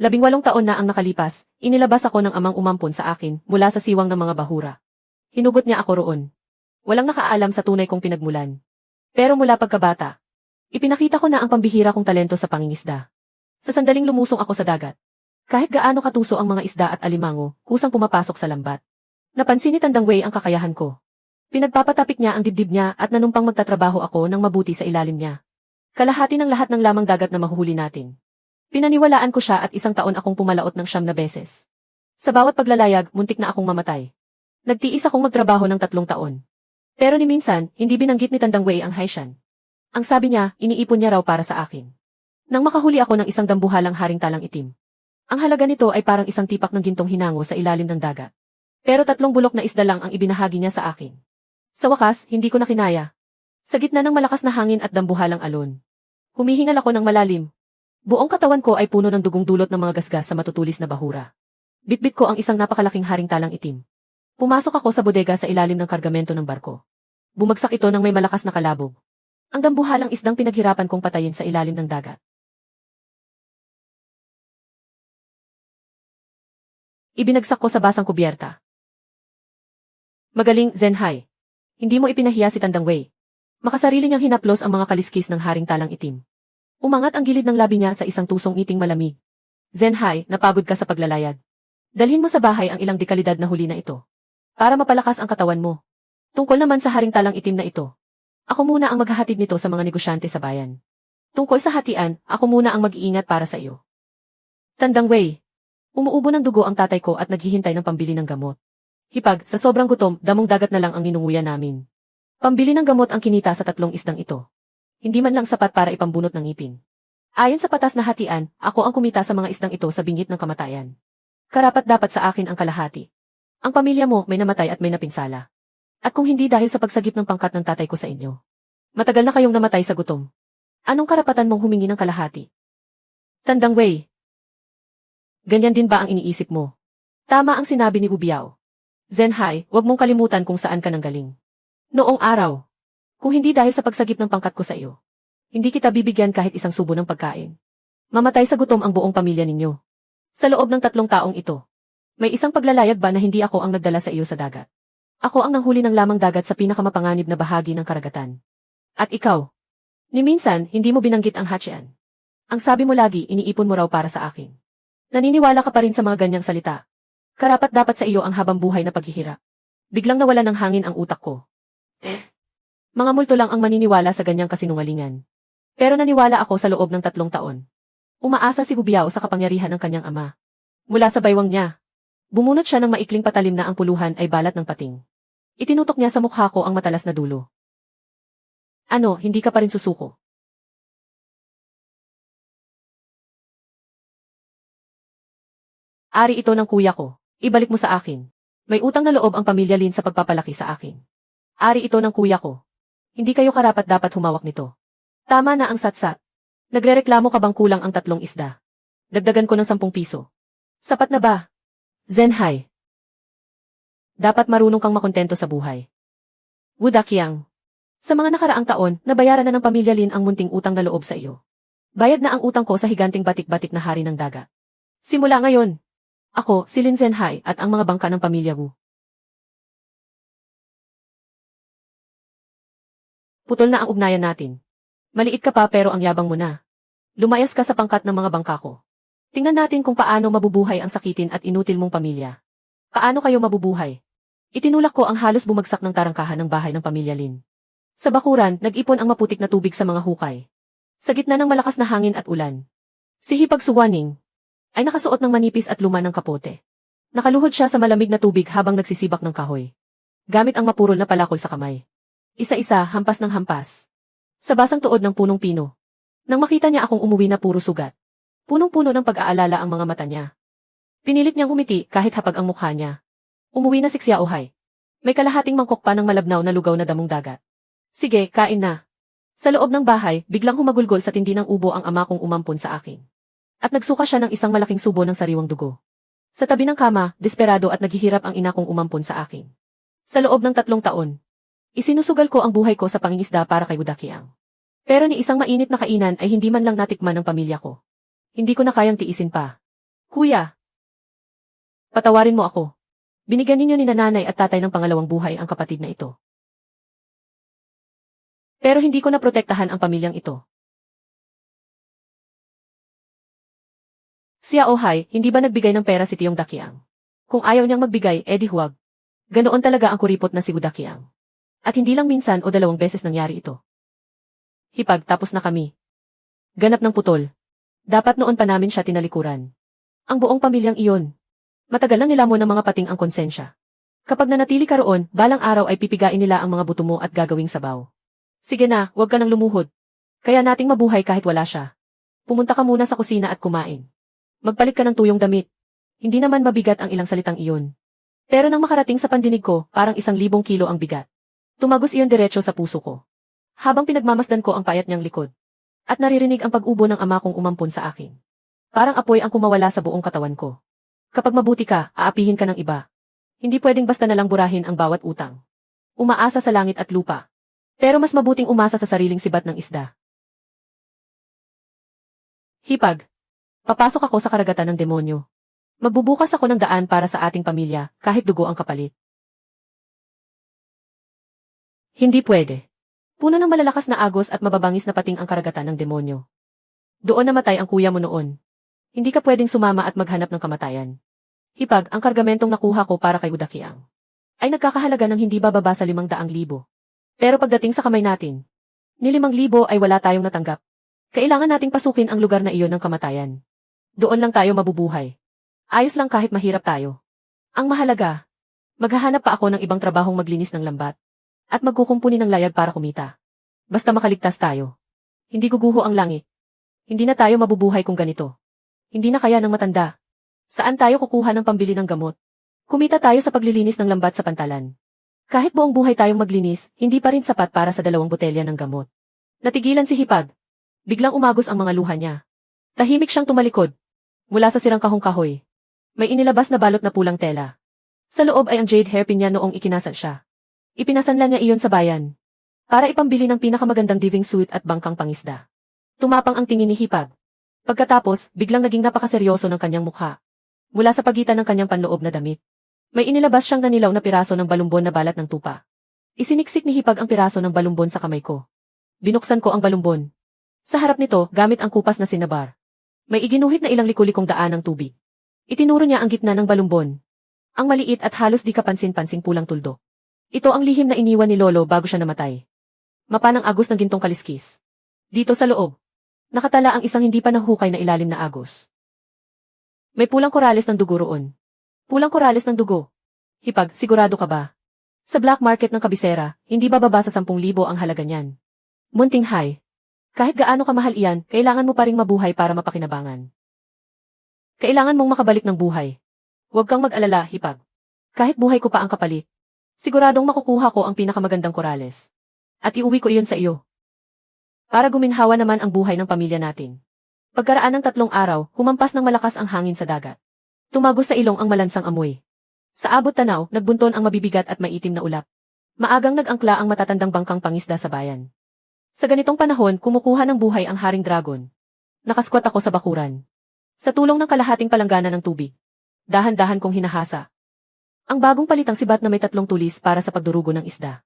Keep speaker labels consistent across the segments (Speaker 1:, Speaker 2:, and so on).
Speaker 1: 18 taon na ang nakalipas, inilabas ako ng amang umampon sa akin mula sa siwang ng mga bahura. Hinugot niya ako roon. Walang nakaalam sa tunay kong pinagmulan. Pero mula pagkabata, ipinakita ko na ang pambihira kong talento sa pangingisda. Sa sandaling lumusong ako sa dagat. Kahit gaano katuso ang mga isda at alimango, kusang pumapasok sa lambat. Napansin ni Tandang Wei ang kakayahan ko. Pinagpapatapik niya ang dibdib niya at nanumpang magtatrabaho ako ng mabuti sa ilalim niya. Kalahati ng lahat ng lamang dagat na mahuhuli natin. Pinaniwalaan ko siya at 1 taon akong pumalaot ng 9 na beses. Sa bawat paglalayag, muntik na akong mamatay. Nagtiis akong magtrabaho ng 3 taon. Pero ni minsan, hindi binanggit ni Tandang Wei ang Haishan. Ang sabi niya, iniipon niya raw para sa akin. Nang makahuli ako ng isang dambuhalang haring talang itim. Ang halaga nito ay parang isang tipak ng gintong hinango sa ilalim ng dagat. Pero 3 bulok na isda lang ang ibinahagi niya sa akin. Sa wakas, hindi ko na kinaya. Sa gitna ng malakas na hangin at dambuhalang alon. Humihingal ako ng malalim. Buong katawan ko ay puno ng dugong dulot ng mga gasgas sa matutulis na bahura. Bitbit ko ang isang napakalaking haring talang itim. Pumasok ako sa bodega sa ilalim ng kargamento ng barko. Bumagsak ito ng may malakas na kalabog. Ang dambuhalang isdang pinaghirapan kong patayin sa ilalim ng dagat. Ibinagsak ko sa basang kubyerta. Magaling, Zenhai. Hindi mo ipinahiya si Tandang Wei. Makasarili niyang hinaplos ang mga kaliskis ng haring talang itim. Umangat ang gilid ng labi niya sa isang tusong ngiting malamig. Zenhai, napagod ka sa paglalayag. Dalhin mo sa bahay ang ilang dekalidad na huli na ito. Para mapalakas ang katawan mo. Tungkol naman sa haring talang itim na ito. Ako muna ang maghahatid nito sa mga negosyante sa bayan. Tungkol sa hatian, ako muna ang mag-iingat para sa iyo. Tandang Wei. Umuubo ng dugo ang tatay ko at naghihintay ng pambili ng gamot. Hipag, sa sobrang gutom, damong dagat na lang ang ninunguya namin. Pambili ng gamot ang kinita sa 3 isdang ito. Hindi man lang sapat para ipambunot ng ngipin. Ayon sa patas na hatian, ako ang kumita sa mga isdang ito sa bingit ng kamatayan. Karapat-dapat sa akin ang kalahati. Ang pamilya mo may namatay at may napinsala. At kung hindi dahil sa pagsagip ng pangkat ng tatay ko sa inyo. Matagal na kayong namatay sa gutom. Anong karapatan mong humingi ng kalahati? Tandang Wei. Ganyan din ba ang iniisip mo? Tama ang sinabi ni Ubiao. Zenhai, huwag mong kalimutan kung saan ka nanggaling. Noong araw. Kung hindi dahil sa pagsagip ng pangkat ko sa iyo, hindi kita bibigyan kahit isang subo ng pagkain. Mamatay sa gutom ang buong pamilya ninyo. Sa loob ng 3 taong ito, may isang paglalayag ba na hindi ako ang nagdala sa iyo sa dagat? Ako ang nanghuli ng lamang dagat sa pinakamapanganib na bahagi ng karagatan. At ikaw? Ni minsan, hindi mo binanggit ang Hachian. Ang sabi mo lagi, iniipon mo raw para sa akin. Naniniwala ka pa rin sa mga ganyang salita. Karapat-dapat sa iyo ang habang buhay na paghihirap. Biglang nawala ng hangin ang utak ko. Mga multo lang ang maniniwala sa ganyang kasinungalingan. Pero naniwala ako sa loob ng 3 taon. Umaasa si Hubiao sa kapangyarihan ng kanyang ama. Mula sa baywang niya, bumunot siya ng maikling patalim na ang puluhan ay balat ng pating. Itinutok niya sa mukha ko ang matalas na dulo. Ano, hindi ka pa rin susuko? Ari ito ng kuya ko. Ibalik mo sa akin. May utang na loob ang pamilya Lin sa pagpapalaki sa akin. Ari ito ng kuya ko. Hindi kayo karapat-dapat humawak nito. Tama na ang satsat. Nagrereklamo ka bang kulang ang 3 isda? Dagdagan ko ng 10 piso. Sapat na ba? Zenhai. Dapat marunong kang makontento sa buhay. Wudakyang. Sa mga nakaraang taon, nabayaran na ng pamilya Lin ang munting utang na loob sa iyo. Bayad na ang utang ko sa higanting batik-batik na hari ng dagat. Simula ngayon, ako, si Lin Zenhai at ang mga bangka ng pamilya Wu. Putol na ang ugnayan natin. Maliit ka pa pero ang yabang mo na. Lumayas ka sa pangkat ng mga bangka ko. Tingnan natin kung paano mabubuhay ang sakitin at inutil mong pamilya. Paano kayo mabubuhay? Itinulak ko ang halos bumagsak ng tarangkahan ng bahay ng pamilya Lin. Sa bakuran, nag-ipon ang maputik na tubig sa mga hukay. Sa gitna ng malakas na hangin at ulan. Si Hipag Suwaning ay nakasuot ng manipis at luma ng kapote. Nakaluhod siya sa malamig na tubig habang nagsisibak ng kahoy. Gamit ang mapurol na palakol sa kamay. Isa-isa, hampas ng hampas. Sa basang tuod ng punong pino. Nang makita niya akong umuwi na puro sugat. Punong-puno ng pag-aalala ang mga mata niya. Pinilit niyang humiti kahit hapag ang mukha niya. Umuwi na si Xiaohai. May kalahating mangkok pa ng malabnaw na lugaw na damong dagat. Sige, kain na. Sa loob ng bahay, biglang humagulgol sa tindi ng ubo ang ama kong umampon sa akin. At nagsuka siya ng isang malaking subo ng sariwang dugo. Sa tabi ng kama, desperado at naghihirap ang ina kong umampon sa akin. Sa loob ng 3 taon, isinusugal ko ang buhay ko sa pangingisda para kay Wudakyang. Pero ni isang mainit na kainan ay hindi man lang natikman ng pamilya ko. Hindi ko na kayang tiisin pa. Kuya, patawarin mo ako. Binigyan ninyo ni nanay at tatay ng pangalawang buhay ang kapatid na ito. Pero hindi ko naprotektahan ang pamilyang ito. Si Aohai, hindi ba nagbigay ng pera si Tiyong Dakiang? Kung ayaw niyang magbigay, edi huwag. Ganoon talaga ang kuripot na si Budakiang. At hindi lang minsan o 2 beses nangyari ito. Hipag, tapos na kami. Ganap ng putol. Dapat noon pa namin siya tinalikuran. Ang buong pamilyang iyon. Matagal lang nilamon ng mga pating ang konsensya. Kapag nanatili ka roon, balang araw ay pipigain nila ang mga buto mo at gagawing sabaw. Sige na, huwag ka nang lumuhod. Kaya nating mabuhay kahit wala siya. Pumunta ka muna sa kusina at kumain. Magpalit ka ng tuyong damit. Hindi naman mabigat ang ilang salitang iyon. Pero nang makarating sa pandinig ko, parang 1,000 kilo ang bigat. Tumagos iyon diretso sa puso ko. Habang pinagmamasdan ko ang payat niyang likod. At naririnig ang pag-ubo ng ama kong umampon sa akin. Parang apoy ang kumawala sa buong katawan ko. Kapag mabuti ka, aapihin ka ng iba. Hindi pwedeng basta nalang burahin ang bawat utang. Umaasa sa langit at lupa. Pero mas mabuting umasa sa sariling sibat ng isda. Hipag. Papasok ako sa karagatan ng demonyo. Magbubukas ako ng daan para sa ating pamilya, kahit dugo ang kapalit. Hindi pwede. Puno ng malalakas na agos at mababangis na pating ang karagatan ng demonyo. Doon namatay ang kuya mo noon. Hindi ka pwedeng sumama at maghanap ng kamatayan. Hipag, ang kargamentong nakuha ko para kay Budakiang ay nagkakahalaga ng hindi bababa sa 500,000. Pero pagdating sa kamay natin, ni 5,000 ay wala tayong natanggap. Kailangan nating pasukin ang lugar na iyon ng kamatayan. Doon lang tayo mabubuhay. Ayos lang kahit mahirap tayo. Ang mahalaga, maghahanap pa ako ng ibang trabahong maglinis ng lambat. At magkukumpuni ng layag para kumita. Basta makaligtas tayo. Hindi guguho ang langit. Hindi na tayo mabubuhay kung ganito. Hindi na kaya ng matanda. Saan tayo kukuha ng pambili ng gamot? Kumita tayo sa paglilinis ng lambat sa pantalan. Kahit buong buhay tayong maglinis, hindi pa rin sapat para sa 2 botelya ng gamot. Natigilan si Hipag. Biglang umagos ang mga luha niya. Tahimik siyang tumalikod. Mula sa sirang kahong-kahoy. May inilabas na balot na pulang tela. Sa loob ay ang jade hairpin niya noong ikinasal siya. Ipinasanla niya iyon sa bayan. Para ipambili ng pinakamagandang diving suit at bangkang pangisda. Tumapang ang tingin ni Hipag. Pagkatapos, biglang naging napakaseryoso ng kanyang mukha. Mula sa pagitan ng kanyang panloob na damit. May inilabas siyang nanilaw na piraso ng balumbon na balat ng tupa. Isiniksik ni Hipag ang piraso ng balumbon sa kamay ko. Binuksan ko ang balumbon. Sa harap nito, gamit ang kupas na sinabar. May iginuhit na ilang likulikong daan ng tubig. Itinuro niya ang gitna ng balumbon. Ang maliit at halos di kapansin-pansing pulang tuldok. Ito ang lihim na iniwan ni Lolo bago siya namatay. Mapa ng agos ng gintong kaliskis. Dito sa loob, nakatala ang isang hindi pa nahukay na ilalim na agos. May pulang korales ng dugo roon. Pulang korales ng dugo. Hipag, sigurado ka ba? Sa black market ng kabisera, hindi bababa sa 10,000 ang halaga niyan. Munting high. Kahit gaano kamahal iyan, kailangan mo pa ring mabuhay para mapakinabangan. Kailangan mong makabalik ng buhay. Huwag kang mag-alala, Hipag. Kahit buhay ko pa ang kapalit, siguradong makukuha ko ang pinakamagandang korales. At iuwi ko iyon sa iyo. Para guminhawa naman ang buhay ng pamilya natin. Pagkaraan ng 3 araw, humampas ng malakas ang hangin sa dagat. Tumagos sa ilong ang malansang amoy. Sa abot tanaw, nagbunton ang mabibigat at maitim na ulap. Maagang nag-angkla ang matatandang bangkang pangisda sa bayan. Sa ganitong panahon, kumukuha ng buhay ang Haring Dragon. Nakaskwat ako sa bakuran. Sa tulong ng kalahating palanggana ng tubig. Dahan-dahan kong hinahasa. Ang bagong palitang sibat na may 3 tulis para sa pagdurugo ng isda.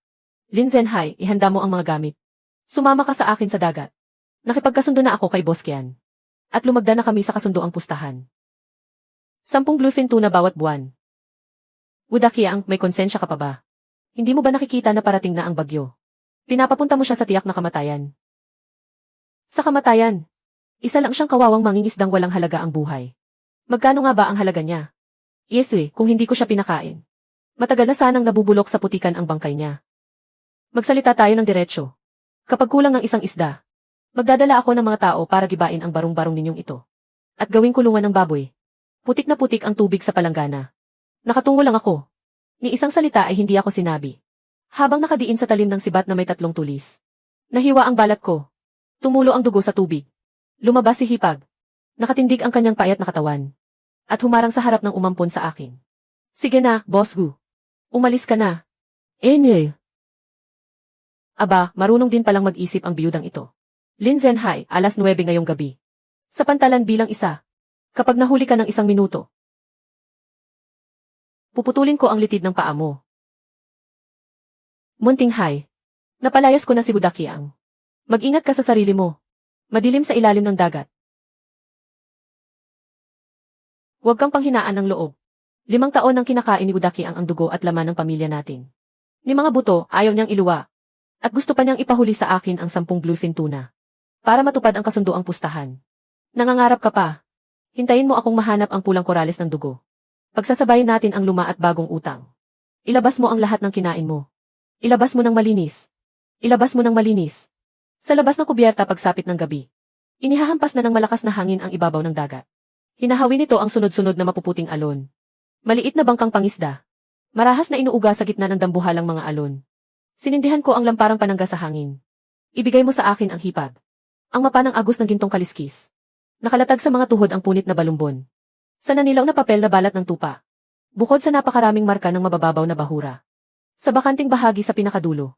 Speaker 1: Lin Zenhai, ihanda mo ang mga gamit. Sumama ka sa akin sa dagat. Nakipagkasundo na ako kay Boss Kian. At lumagda na kami sa kasundoang pustahan. 10 bluefin tuna bawat buwan. Budakiang, may konsensya ka pa ba? Hindi mo ba nakikita na parating na ang bagyo? Pinapapunta mo siya sa tiyak na kamatayan. Sa kamatayan. Isa lang siyang kawawang mangingisdang walang halaga ang buhay. Magkano nga ba ang halaga niya? Yeswe, kung hindi ko siya pinakain. Matagal na sanang nabubulok sa putikan ang bangkay niya. Magsalita tayo ng diretsyo. Kapag kulang ng isang isda, magdadala ako ng mga tao para gibain ang barong-barong ninyong ito. At gawing kulungan ng baboy. Putik na putik ang tubig sa palanggana. Nakatungo lang ako. Ni isang salita ay hindi ako sinabi. Habang nakadiin sa talim ng sibat na may 3 tulis. Nahiwa ang balat ko. Tumulo ang dugo sa tubig. Lumabas si Hipag. Nakatindig ang kanyang payat na katawan. At humarang sa harap ng umampon sa akin. Sige na, Boss Wu. Umalis ka na. Enye. Aba, marunong din palang mag-isip ang biyudang ito. Lin Zenhai, 9:00 ngayong gabi. Sa pantalan bilang isa. Kapag nahuli ka ng 1 minuto, puputulin ko ang litid ng paa mo. Munting Hai. Napalayas ko na si Budakiang. Mag-ingat ka sa sarili mo. Madilim sa ilalim ng dagat. Huwag kang panghinaan ng loob. 5 taon nang kinakain ni Budakiang ang dugo at laman ng pamilya natin. Ni mga buto, ayaw niyang iluwa. At gusto pa niyang ipahuli sa akin ang 10 bluefin tuna. Para matupad ang kasunduang pustahan. Nangangarap ka pa. Hintayin mo akong mahanap ang pulang korales ng dugo. Pagsasabayin natin ang luma at bagong utang. Ilabas mo ang lahat ng kinain mo. Ilabas mo ng malinis. Ilabas mo ng malinis. Sa labas ng kubyerta pagsapit ng gabi. Inihahampas na ng malakas na hangin ang ibabaw ng dagat. Hinahawi nito ang sunod-sunod na mapuputing alon. Maliit na bangkang pangisda. Marahas na inuuga sa gitna ng dambuhalang mga alon. Sinindihan ko ang lamparang panangga sa hangin. Ibigay mo sa akin ang hipag. Ang mapa ng agos ng gintong kaliskis. Nakalatag sa mga tuhod ang punit na balumbon. Sa nanilaw na papel na balat ng tupa. Bukod sa napakaraming marka ng mabababaw na bahura. Sa bakanting bahagi sa pinakadulo.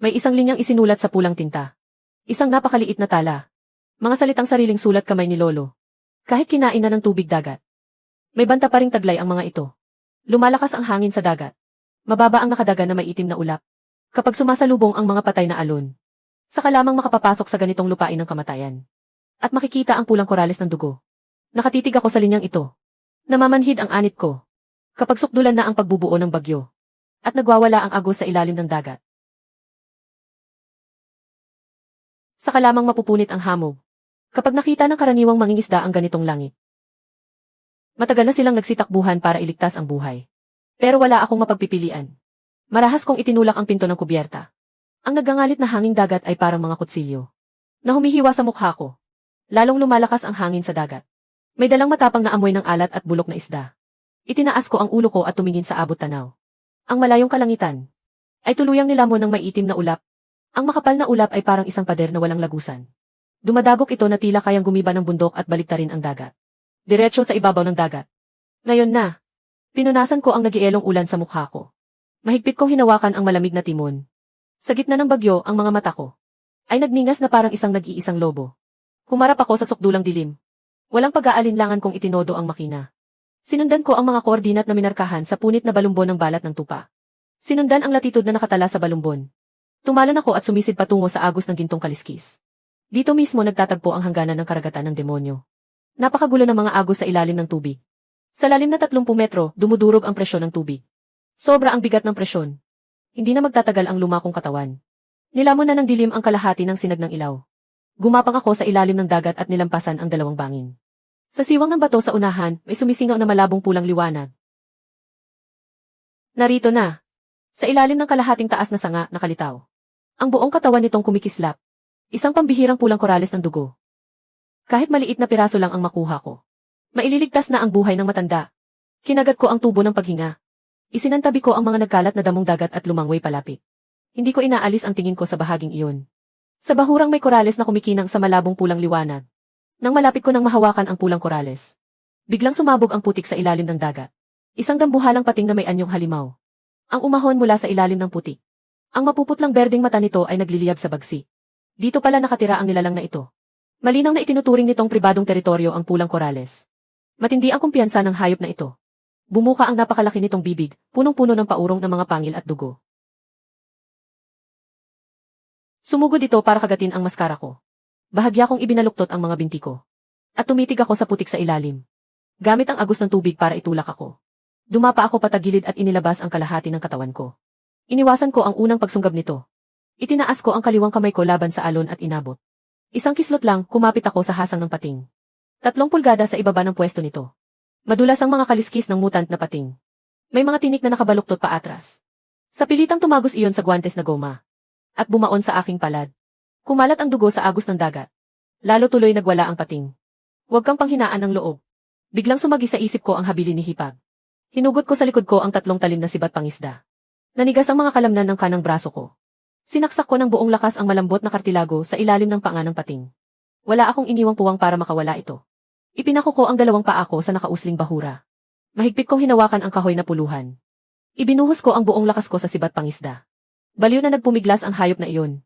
Speaker 1: May isang linyang isinulat sa pulang tinta. Isang napakaliit na tala. Mga salitang sariling sulat kamay ni Lolo. Kahit kinain na ng tubig dagat. May banta pa ring taglay ang mga ito. Lumalakas ang hangin sa dagat. Mababa ang nakadaga na may itim na ulap. Kapag sumasalubong ang mga patay na alon. Saka lamang makapapasok sa ganitong lupain ng kamatayan. At makikita ang pulang korales ng dugo. Nakatitig ako sa linyang ito. Namamanhid ang anit ko. Kapag sukdulan na ang pagbubuo ng bagyo. At nagwawala ang agos sa ilalim ng dagat. Saka lamang mapupunit ang hamog. Kapag nakita ng karaniwang mangingisda ang ganitong langit. Matagal na silang nagsitakbuhan para iligtas ang buhay. Pero wala akong mapagpipilian. Marahas kong itinulak ang pinto ng kubyerta. Ang nagangalit na hanging dagat ay parang mga kutsilyo. Na humihiwa sa mukha ko. Lalong lumalakas ang hangin sa dagat. May dalang matapang na amoy ng alat at bulok na isda. Itinaas ko ang ulo ko at tumingin sa abot tanaw. Ang malayong kalangitan ay tuluyang nilamon ng maitim na ulap. Ang makapal na ulap ay parang isang pader na walang lagusan. Dumadagok ito na tila kayang gumiba ng bundok at baliktarin ang dagat. Diretso sa ibabaw ng dagat. Ngayon na, pinunasan ko ang nagielong ulan sa mukha ko. Mahigpit kong hinawakan ang malamig na timon. Sa gitna ng bagyo, ang mga mata ko ay nagningas na parang isang nag-iisang lobo. Humarap ako sa sukdulang dilim. Walang pag-aalinlangan kong itinodo ang makina. Sinundan ko ang mga koordinat na minarkahan sa punit na balumbon ng balat ng tupa. Sinundan ang latitud na nakatala sa balumbon. Tumalon ako at sumisid patungo sa agos ng gintong kaliskis. Dito mismo nagtatagpo ang hangganan ng karagatan ng demonyo. Napakagulo ng mga agos sa ilalim ng tubig. Sa lalim na 30 metro, dumudurog ang presyon ng tubig. Sobra ang bigat ng presyon. Hindi na magtatagal ang luma kong katawan. Nilamon na ng dilim ang kalahati ng sinag ng ilaw. Gumapang ako sa ilalim ng dagat at nilampasan ang 2 bangin. Sa siwang ng bato sa unahan, may sumisingaw na malabong pulang liwanag. Narito na. Sa ilalim ng kalahating taas na sanga, nakalitaw. Ang buong katawan nitong kumikislap. Isang pambihirang pulang korales ng dugo. Kahit maliit na piraso lang ang makuha ko. Maililigtas na ang buhay ng matanda. Kinagat ko ang tubo ng paghinga. Isinantabi ko ang mga nagkalat na damong dagat at lumangway palapit. Hindi ko inaalis ang tingin ko sa bahaging iyon. Sa bahurang may korales na kumikinang sa malabong pulang liwanag. Nang malapit ko nang mahawakan ang pulang korales. Biglang sumabog ang putik sa ilalim ng dagat. Isang dambuhalang pating na may anyong halimaw. Ang umahon mula sa ilalim ng putik. Ang mapuputlang berdeng mata nito ay nagliliyab sa bagsi. Dito pala nakatira ang nilalang na ito. Malinaw na itinuturing nitong pribadong teritoryo ang pulang korales. Matindi ang kumpiyansa ng hayop na ito. Bumuka ang napakalaki nitong bibig, punong-puno ng paurong ng mga pangil at dugo. Sumugod ito para kagatin ang maskara ko. Bahagya kong ibinaluktot ang mga binti ko. At tumitig ako sa putik sa ilalim. Gamit ang agos ng tubig para itulak ako. Dumapa ako patagilid at inilabas ang kalahati ng katawan ko. Iniwasan ko ang unang pagsunggab nito. Itinaas ko ang kaliwang kamay ko laban sa alon at inabot. Isang kislot lang, kumapit ako sa hasang ng pating. 3 pulgada sa ibaba ng pwesto nito. Madulas ang mga kaliskis ng mutant na pating. May mga tinik na nakabaluktot pa atras. Sa pilitang tumagos iyon sa guwantes na goma. At bumaon sa aking palad. Kumalat ang dugo sa agos ng dagat. Lalo tuloy nagwala ang pating. Huwag kang panghinaan ng loob. Biglang sumagi sa isip ko ang habili ni Hipag. Hinugot ko sa likod ko ang 3 talim na sibat pangisda. Nanigas ang mga kalamnan ng kanang braso ko. Sinaksak ko ng buong lakas ang malambot na kartilago sa ilalim ng panga ng pating. Wala akong iniwang puwang para makawala ito. Ipinako ko ang 2 paa ko sa nakausling bahura. Mahigpit kong hinawakan ang kahoy na puluhan. Ibinuhos ko ang buong lakas ko sa sibat pangisda. Baliw na nagpumiglas ang hayop na iyon.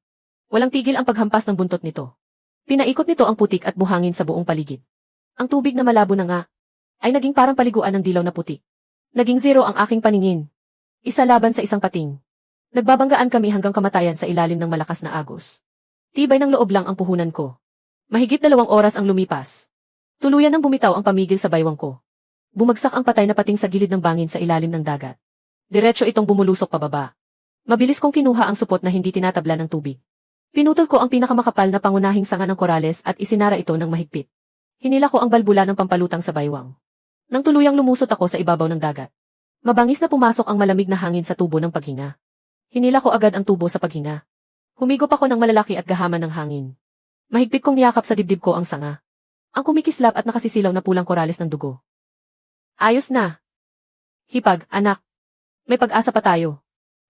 Speaker 1: Walang tigil ang paghampas ng buntot nito. Pinaikot nito ang putik at buhangin sa buong paligid. Ang tubig na malabo na nga, ay naging parang paliguan ng dilaw na puti. Naging zero ang aking paningin. Isa laban sa isang pating. Nagbabanggaan kami hanggang kamatayan sa ilalim ng malakas na agos. Tibay ng loob lang ang puhunan ko. Mahigit 2 oras ang lumipas. Tuluyan nang bumitaw ang pamigil sa baywang ko. Bumagsak ang patay na pating sa gilid ng bangin sa ilalim ng dagat. Diretso itong bumulusok pababa. Mabilis kong kinuha ang supot na hindi tinatabla ng tubig. Pinutol ko ang pinakamakapal na pangunahing sanga ng korales at isinara ito ng mahigpit. Hinila ko ang balbula ng pampalutang sa baywang. Nang tuluyang lumusot ako sa ibabaw ng dagat. Mabangis na pumasok ang malamig na hangin sa tubo ng paghinga. Hinila ko agad ang tubo sa paghinga. Humigop ako ng malalaki at gahaman ng hangin. Mahigpit kong niyakap sa dibdib ko ang sanga. Ang kumikislap at nakasisilaw na pulang korales ng dugo. Ayos na. Hipag, anak. May pag-asa pa tayo.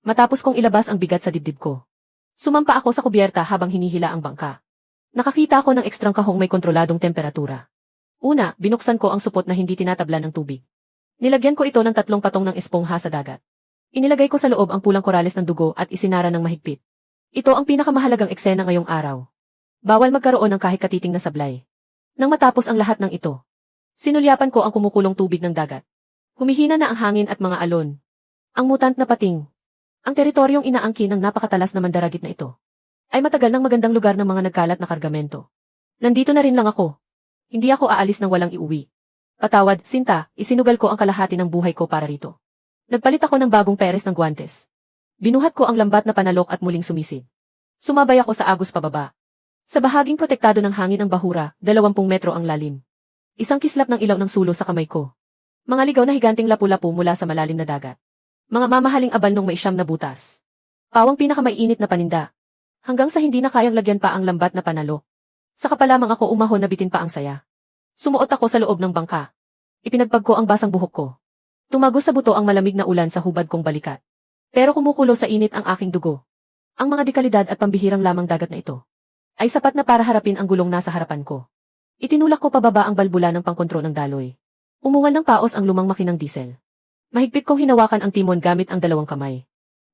Speaker 1: Matapos kong ilabas ang bigat sa dibdib ko. Sumampa ako sa kubyerta habang hinihila ang bangka. Nakakita ako ng ekstrang kahong may kontroladong temperatura. Una, binuksan ko ang supot na hindi tinatabla ng tubig. Nilagyan ko ito ng 3 patong ng espongha sa dagat. Inilagay ko sa loob ang pulang korales ng dugo at isinara ng mahigpit. Ito ang pinakamahalagang eksena ngayong araw. Bawal magkaroon ng kahit katiting na sablay. Nang matapos ang lahat ng ito, sinulyapan ko ang kumukulong tubig ng dagat. Humihina na ang hangin at mga alon. Ang mutant na pating. Ang teritoryong inaangkin ng napakatalas na mandaragit na ito ay matagal ng magandang lugar ng mga nagkalat na kargamento. Nandito na rin lang ako. Hindi ako aalis nang walang iuwi. Patawad, Sinta, isinugal ko ang kalahati ng buhay ko para rito. Nagpalit ako ng bagong peres ng guwantes. Binuhat ko ang lambat na panalok at muling sumisid. Sumabay ako sa agos pababa. Sa bahaging protektado ng hangin ng bahura, 20 metro ang lalim. Isang kislap ng ilaw ng sulo sa kamay ko. Mga ligaw na higanting lapu-lapu mula sa malalim na dagat. Mga mamahaling abal nung may siyam na butas. Pawang pinakamaiinit na paninda. Hanggang sa hindi na kayang lagyan pa ang lambat na panalo. Saka pa lamang ako umahon na bitin pa ang saya. Sumuot ako sa loob ng bangka. Ipinagpag ko ang basang buhok ko. Tumagos sa buto ang malamig na ulan sa hubad kong balikat. Pero kumukulo sa init ang aking dugo. Ang mga dekalidad at pambihirang lamang dagat na ito ay sapat na para harapin ang gulong nasa harapan ko. Itinulak ko pababa ang balbula ng pangkontrol ng daloy. Umungal ng paos ang lumang makinang diesel. Mahigpit kong hinawakan ang timon gamit ang 2 kamay.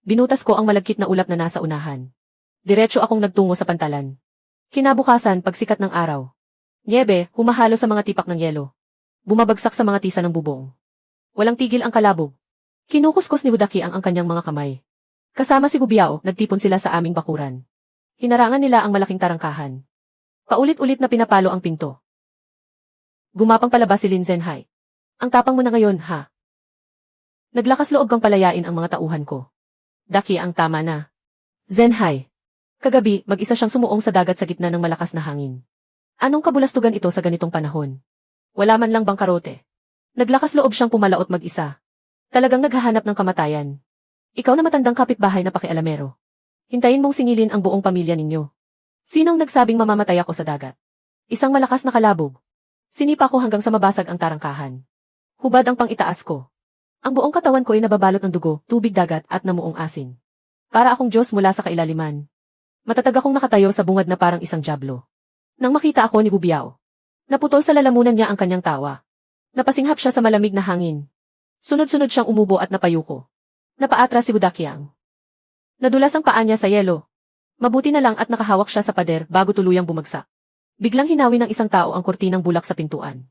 Speaker 1: Binutas ko ang malagkit na ulap na nasa unahan. Diretso akong nagtungo sa pantalan. Kinabukasan, pagsikat ng araw. Niebe, humahalo sa mga tipak ng yelo. Bumabagsak sa mga tisa ng bubong. Walang tigil ang kalabog. Kinukuskus ni Budaki ang kanyang mga kamay. Kasama si Gubiao, nagtipon sila sa aming bakuran. Hinarangan nila ang malaking tarangkahan. Paulit-ulit na pinapalo ang pinto. Gumapang palabas si Lin Zhenhai. Ang tapang mo na ngayon, ha? Naglakas loob kang palayain ang mga tauhan ko. Daki, ang tama na. Zhenhai. Kagabi, mag-isa siyang sumuong sa dagat sa gitna ng malakas na hangin. Anong kabulastugan ito sa ganitong panahon? Wala man lang bangkarote. Naglakas loob siyang pumalaot mag-isa. Talagang naghahanap ng kamatayan. Ikaw na matandang kapitbahay na pakialamero. Hintayin mong singilin ang buong pamilya ninyo. Sinong nagsabing mamamatay ako sa dagat? Isang malakas na kalabog. Sinipa ko hanggang sa mabasag ang tarangkahan. Hubad ang pang-itaas ko. Ang buong katawan ko ay nababalot ng dugo, tubig dagat at namuong asin. Para akong Diyos mula sa kailaliman. Matatag akong nakatayo sa bungad na parang isang dyablo. Nang makita ako ni Bubiao, naputol sa lalamunan niya ang kanyang tawa. Napasinghap siya sa malamig na hangin. Sunod-sunod siyang umubo at napayuko. Napaatras si Budakyang. Nadulas ang paa niya sa yelo. Mabuti na lang at nakahawak siya sa pader bago tuluyang bumagsak. Biglang hinawi ng isang tao ang kurtinang bulak sa pintuan.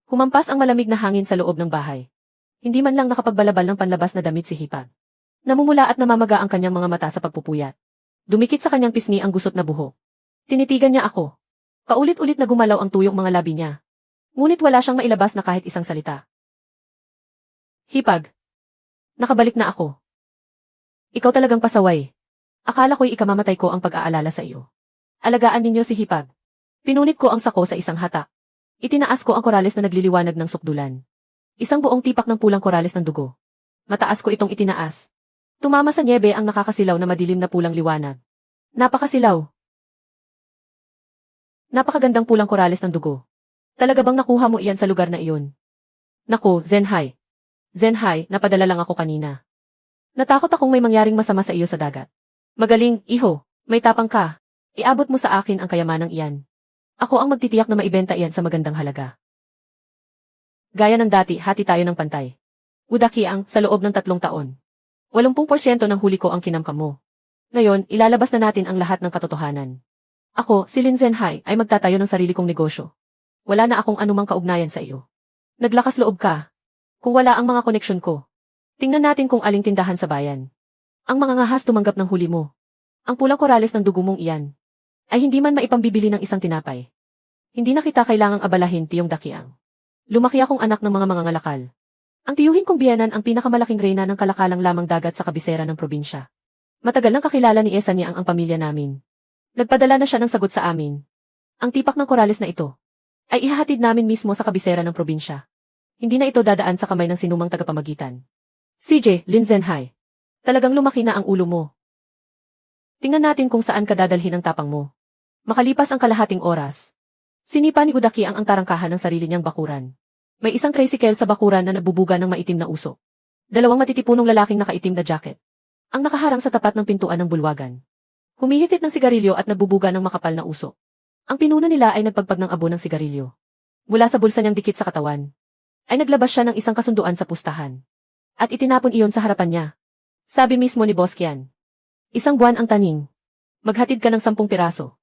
Speaker 1: Humampas ang malamig na hangin sa loob ng bahay. Hindi man lang nakapagbalabal ng panlabas na damit si Hipag. Namumula at namamaga ang kanyang mga mata sa pagpupuyat. Dumikit sa kanyang pisngi ang gusot na buhok. Tinitigan niya ako. Paulit-ulit na gumalaw ang tuyong mga labi niya. Ngunit wala siyang mailabas na kahit isang salita. Hipag. Nakabalik na ako. Ikaw talagang pasaway. Akala ko'y ikamamatay ko ang pag-aalala sa iyo. Alagaan ninyo si Hipag. Pinunit ko ang sako sa isang hatak. Itinaas ko ang korales na nagliliwanag ng sukdulan. Isang buong tipak ng pulang korales ng dugo. Mataas ko itong itinaas. Tumama sa niebe ang nakakasilaw na madilim na pulang liwanag. Napakasilaw. Napakagandang pulang korales ng dugo. Talaga bang nakuha mo iyan sa lugar na iyon? Naku, Zhenhai. Zhenhai, napadala lang ako kanina. Natakot akong may mangyaring masama sa iyo sa dagat. Magaling, iho. May tapang ka. Iabot mo sa akin ang kayamanang iyan. Ako ang magtitiyak na maibenta iyan sa magandang halaga. Gaya ng dati, hati tayo ng pantay. Udakiang, sa loob ng 3 taon. 80% ng huli ko ang kinamkam mo. Ngayon, ilalabas na natin ang lahat ng katotohanan. Ako, si Lin Zhenhai, ay magtatayo ng sarili kong negosyo. Wala na akong anumang kaugnayan sa iyo. Naglakas loob ka. Kung wala ang mga koneksyon ko. Tingnan natin kung aling tindahan sa bayan. Ang mga ngahas tumanggap ng huli mo. Ang pulang korales ng dugo mong iyan. Ay hindi man maipambibili ng isang tinapay. Hindi na kita kailangang abalahin, Tiyong Dakiang. Lumaki akong anak ng mga mangangalakal. Ang tiyuhin kong biyanan ang pinakamalaking reyna ng kalakalang lamang dagat sa kabisera ng probinsya. Matagal nang kakilala ni Esa niya ang pamilya namin. Nagpadala na siya ng sagot sa amin. Ang tipak ng korales na ito ay ihahatid namin mismo sa kabisera ng probinsya. Hindi na ito dadaan sa kamay ng sinumang tagapamagitan. CJ, Lin Zhenhai. Talagang lumaki na ang ulo mo. Tingnan natin kung saan ka dadalhin ang tapang mo. Makalipas ang kalahating oras, sinipa ni Udaki ang tarangkahan ng sarili niyang bakuran. May isang tricycle sa bakuran na nabubuga ng maitim na usok. Dalawang matitipunong lalaking nakaitim na jacket. Ang nakaharang sa tapat ng pintuan ng bulwagan. Humihitit ng sigarilyo at nabubuga ng makapal na usok. Ang pinuno nila ay nagpagpag ng abo ng sigarilyo. Mula sa bulsa niyang dikit sa katawan, ay naglabas siya ng isang kasunduan sa pustahan. At itinapon iyon sa harapan niya. Sabi mismo ni Boss Kian. Isang buwan ang taning. Maghatid ka ng 10 piraso.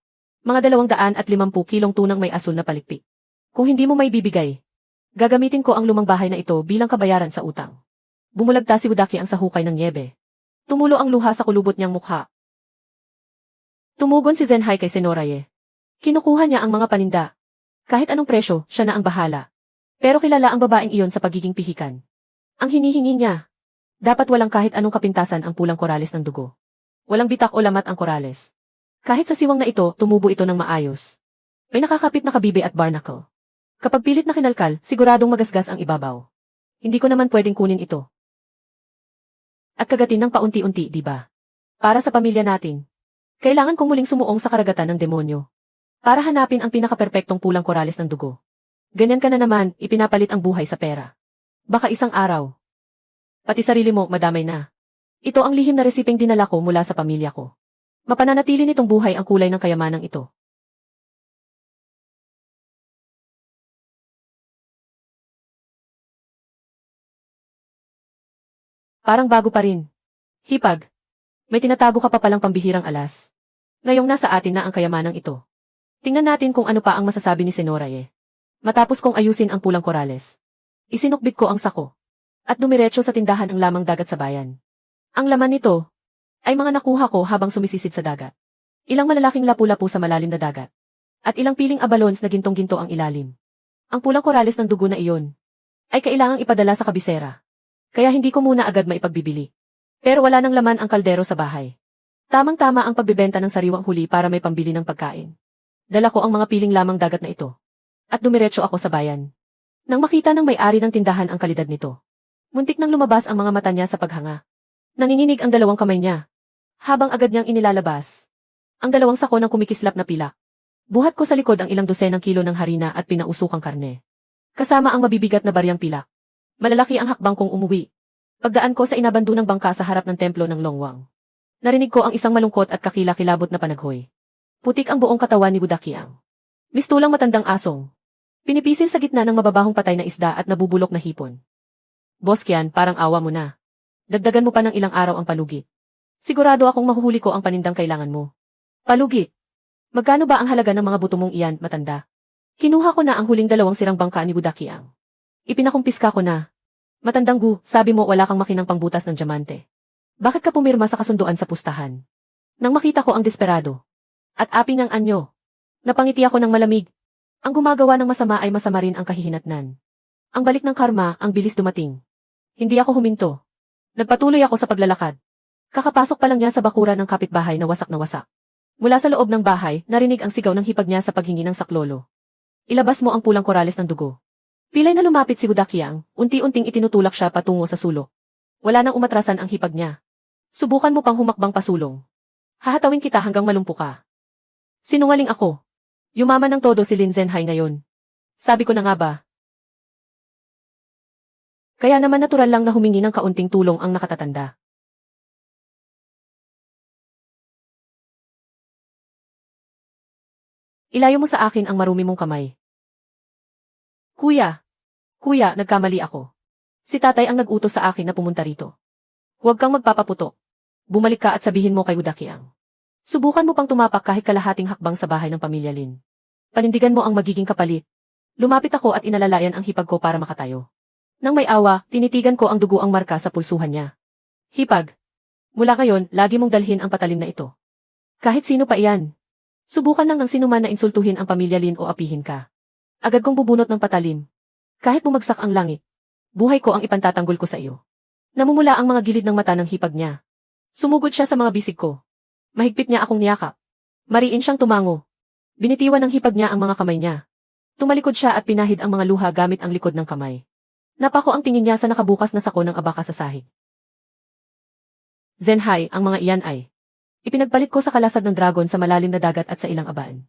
Speaker 1: Mga 250 kilong tunang may asul na palikpik. Kung hindi mo may bibigay, gagamitin ko ang lumang bahay na ito bilang kabayaran sa utang. Bumulagta si Udaki ang sa hukay ng niebe. Tumulo ang luha sa kulubot niyang mukha. Tumugon si Zhenhai kay Senoraye. Kinukuha niya ang mga paninda. Kahit anong presyo, siya na ang bahala. Pero kilala ang babaeng iyon sa pagiging pihikan. Ang hinihingi niya, dapat walang kahit anong kapintasan ang pulang korales ng dugo. Walang bitak o lamat ang korales. Kahit sa siwang na ito, tumubo ito ng maayos. May nakakapit na kabibe at barnacle. Kapag pilit na kinalkal, siguradong magasgas ang ibabaw. Hindi ko naman pwedeng kunin ito. At kagatin ng paunti-unti, di ba? Para sa pamilya natin. Kailangan kong muling sumuong sa karagatan ng demonyo. Para hanapin ang pinakaperpektong pulang korales ng dugo. Ganyan ka na naman, ipinapalit ang buhay sa pera. Baka isang araw. Pati sarili mo, madamay na. Ito ang lihim na resipeng dinala ko mula sa pamilya ko. Mapananatili nitong buhay ang kulay ng kayamanang ito. Parang bago pa rin. Hipag. May tinatago ka pa palang pambihirang alas. Ngayong nasa atin na ang kayamanang ito. Tingnan natin kung ano pa ang masasabi ni Senoraye. Matapos kong ayusin ang pulang korales, isinukbit ko ang sako. At dumiretso sa tindahan ang lamang dagat sa bayan. Ang laman nito ay mga nakuha ko habang sumisisid sa dagat. Ilang malalaking lapu-lapu sa malalim na dagat. At ilang piling abalons na gintong-ginto ang ilalim. Ang pulang korales ng dugo na iyon ay kailangang ipadala sa kabisera. Kaya hindi ko muna agad maipagbibili. Pero wala nang laman ang kaldero sa bahay. Tamang-tama ang pagbibenta ng sariwang huli para may pambili ng pagkain. Dala ko ang mga piling lamang dagat na ito. At dumiretso ako sa bayan. Nang makita ng may-ari ng tindahan ang kalidad nito, muntik nang lumabas ang mga mata niya sa paghanga. Nanginginig ang dalawang kamay niya. Habang agad niyang inilalabas ang dalawang sako ng kumikislap na pilak. Buhat ko sa likod ang ilang dosenang kilo ng harina at pinausukang karne. Kasama ang mabibigat na baryang pilak. Malalaki ang hakbang kong umuwi. Pagdaan ko sa inabandunang bangka sa harap ng templo ng Longwang. Narinig ko ang isang malungkot at kakilakilabot na panaghoy. Putik ang buong katawan ni Budakiang. Mistulang matandang asong. Pinipisil sa gitna ng mababahong patay na isda at nabubulok na hipon. Boss Kian, parang awa mo na. Dagdagan mo pa ng ilang araw ang palugit. Sigurado akong mahuhuli ko ang panindang kailangan mo. Palugit. Magkano ba ang halaga ng mga buto mong iyan, matanda? Kinuha ko na ang huling 2 sirang bangka ni Budakiang. Ipinakumpiska ko na. Matandang Gu, sabi mo wala kang makinang pangbutas ng diamante. Bakit ka pumirma sa kasunduan sa pustahan? Nang makita ko ang desperado at api ng anyo, napangiti ako ng malamig. Ang gumagawa ng masama ay masama rin ang kahihinatnan. Ang balik ng karma, ang bilis dumating. Hindi ako huminto. Nagpatuloy ako sa paglalakad. Kakapasok pa lang niya sa bakuran ng kapitbahay na wasak na wasak. Mula sa loob ng bahay, narinig ang sigaw ng hipag niya sa paghingi ng saklolo. Ilabas mo ang pulang korales ng dugo. Pilay na lumapit si Budakiang, unti-unting itinutulak siya patungo sa sulok. Wala nang umatrasan ang hipag niya. Subukan mo pang humakbang pasulong. Hahatawin kita hanggang malumpo ka. Sinungaling ako. Yumaman ng todo si Lin Zhenhai ngayon. Sabi ko na nga ba? Kaya naman natural lang na humingi ng kaunting tulong ang nakatatanda. Ilayo mo sa akin ang marumi mong kamay. Kuya, nagkamali ako. Si tatay ang nag-utos sa akin na pumunta rito. Huwag kang magpapaputo. Bumalik ka at sabihin mo kay Budakiang. Subukan mo pang tumapak kahit kalahating hakbang sa bahay ng pamilya Lin. Panindigan mo ang magiging kapalit. Lumapit ako at inalalayan ang hipag ko para makatayo. Nang may awa, tinitigan ko ang dugo ang marka sa pulsuhan niya. Hipag. Mula ngayon, lagi mong dalhin ang patalim na ito. Kahit sino pa iyan. Subukan lang ng sinuman na insultuhin ang pamilya Lin o apihin ka. Agad kong bubunot ng patalim. Kahit bumagsak ang langit. Buhay ko ang ipantatanggol ko sa iyo. Namumula ang mga gilid ng mata ng hipag niya. Sumugod siya sa mga bisig ko. Mahigpit niya akong niyakap. Mariin siyang tumango. Binitiwan ng hipag niya ang mga kamay niya. Tumalikod siya at pinahid ang mga luha gamit ang likod ng kamay. Napako ang tingin niya sa nakabukas na sako ng abaka sa sahig. Zenhai, ang mga iyan ay. Ipinagpalit ko sa kalasag ng dragon sa malalim na dagat at sa ilang abaan.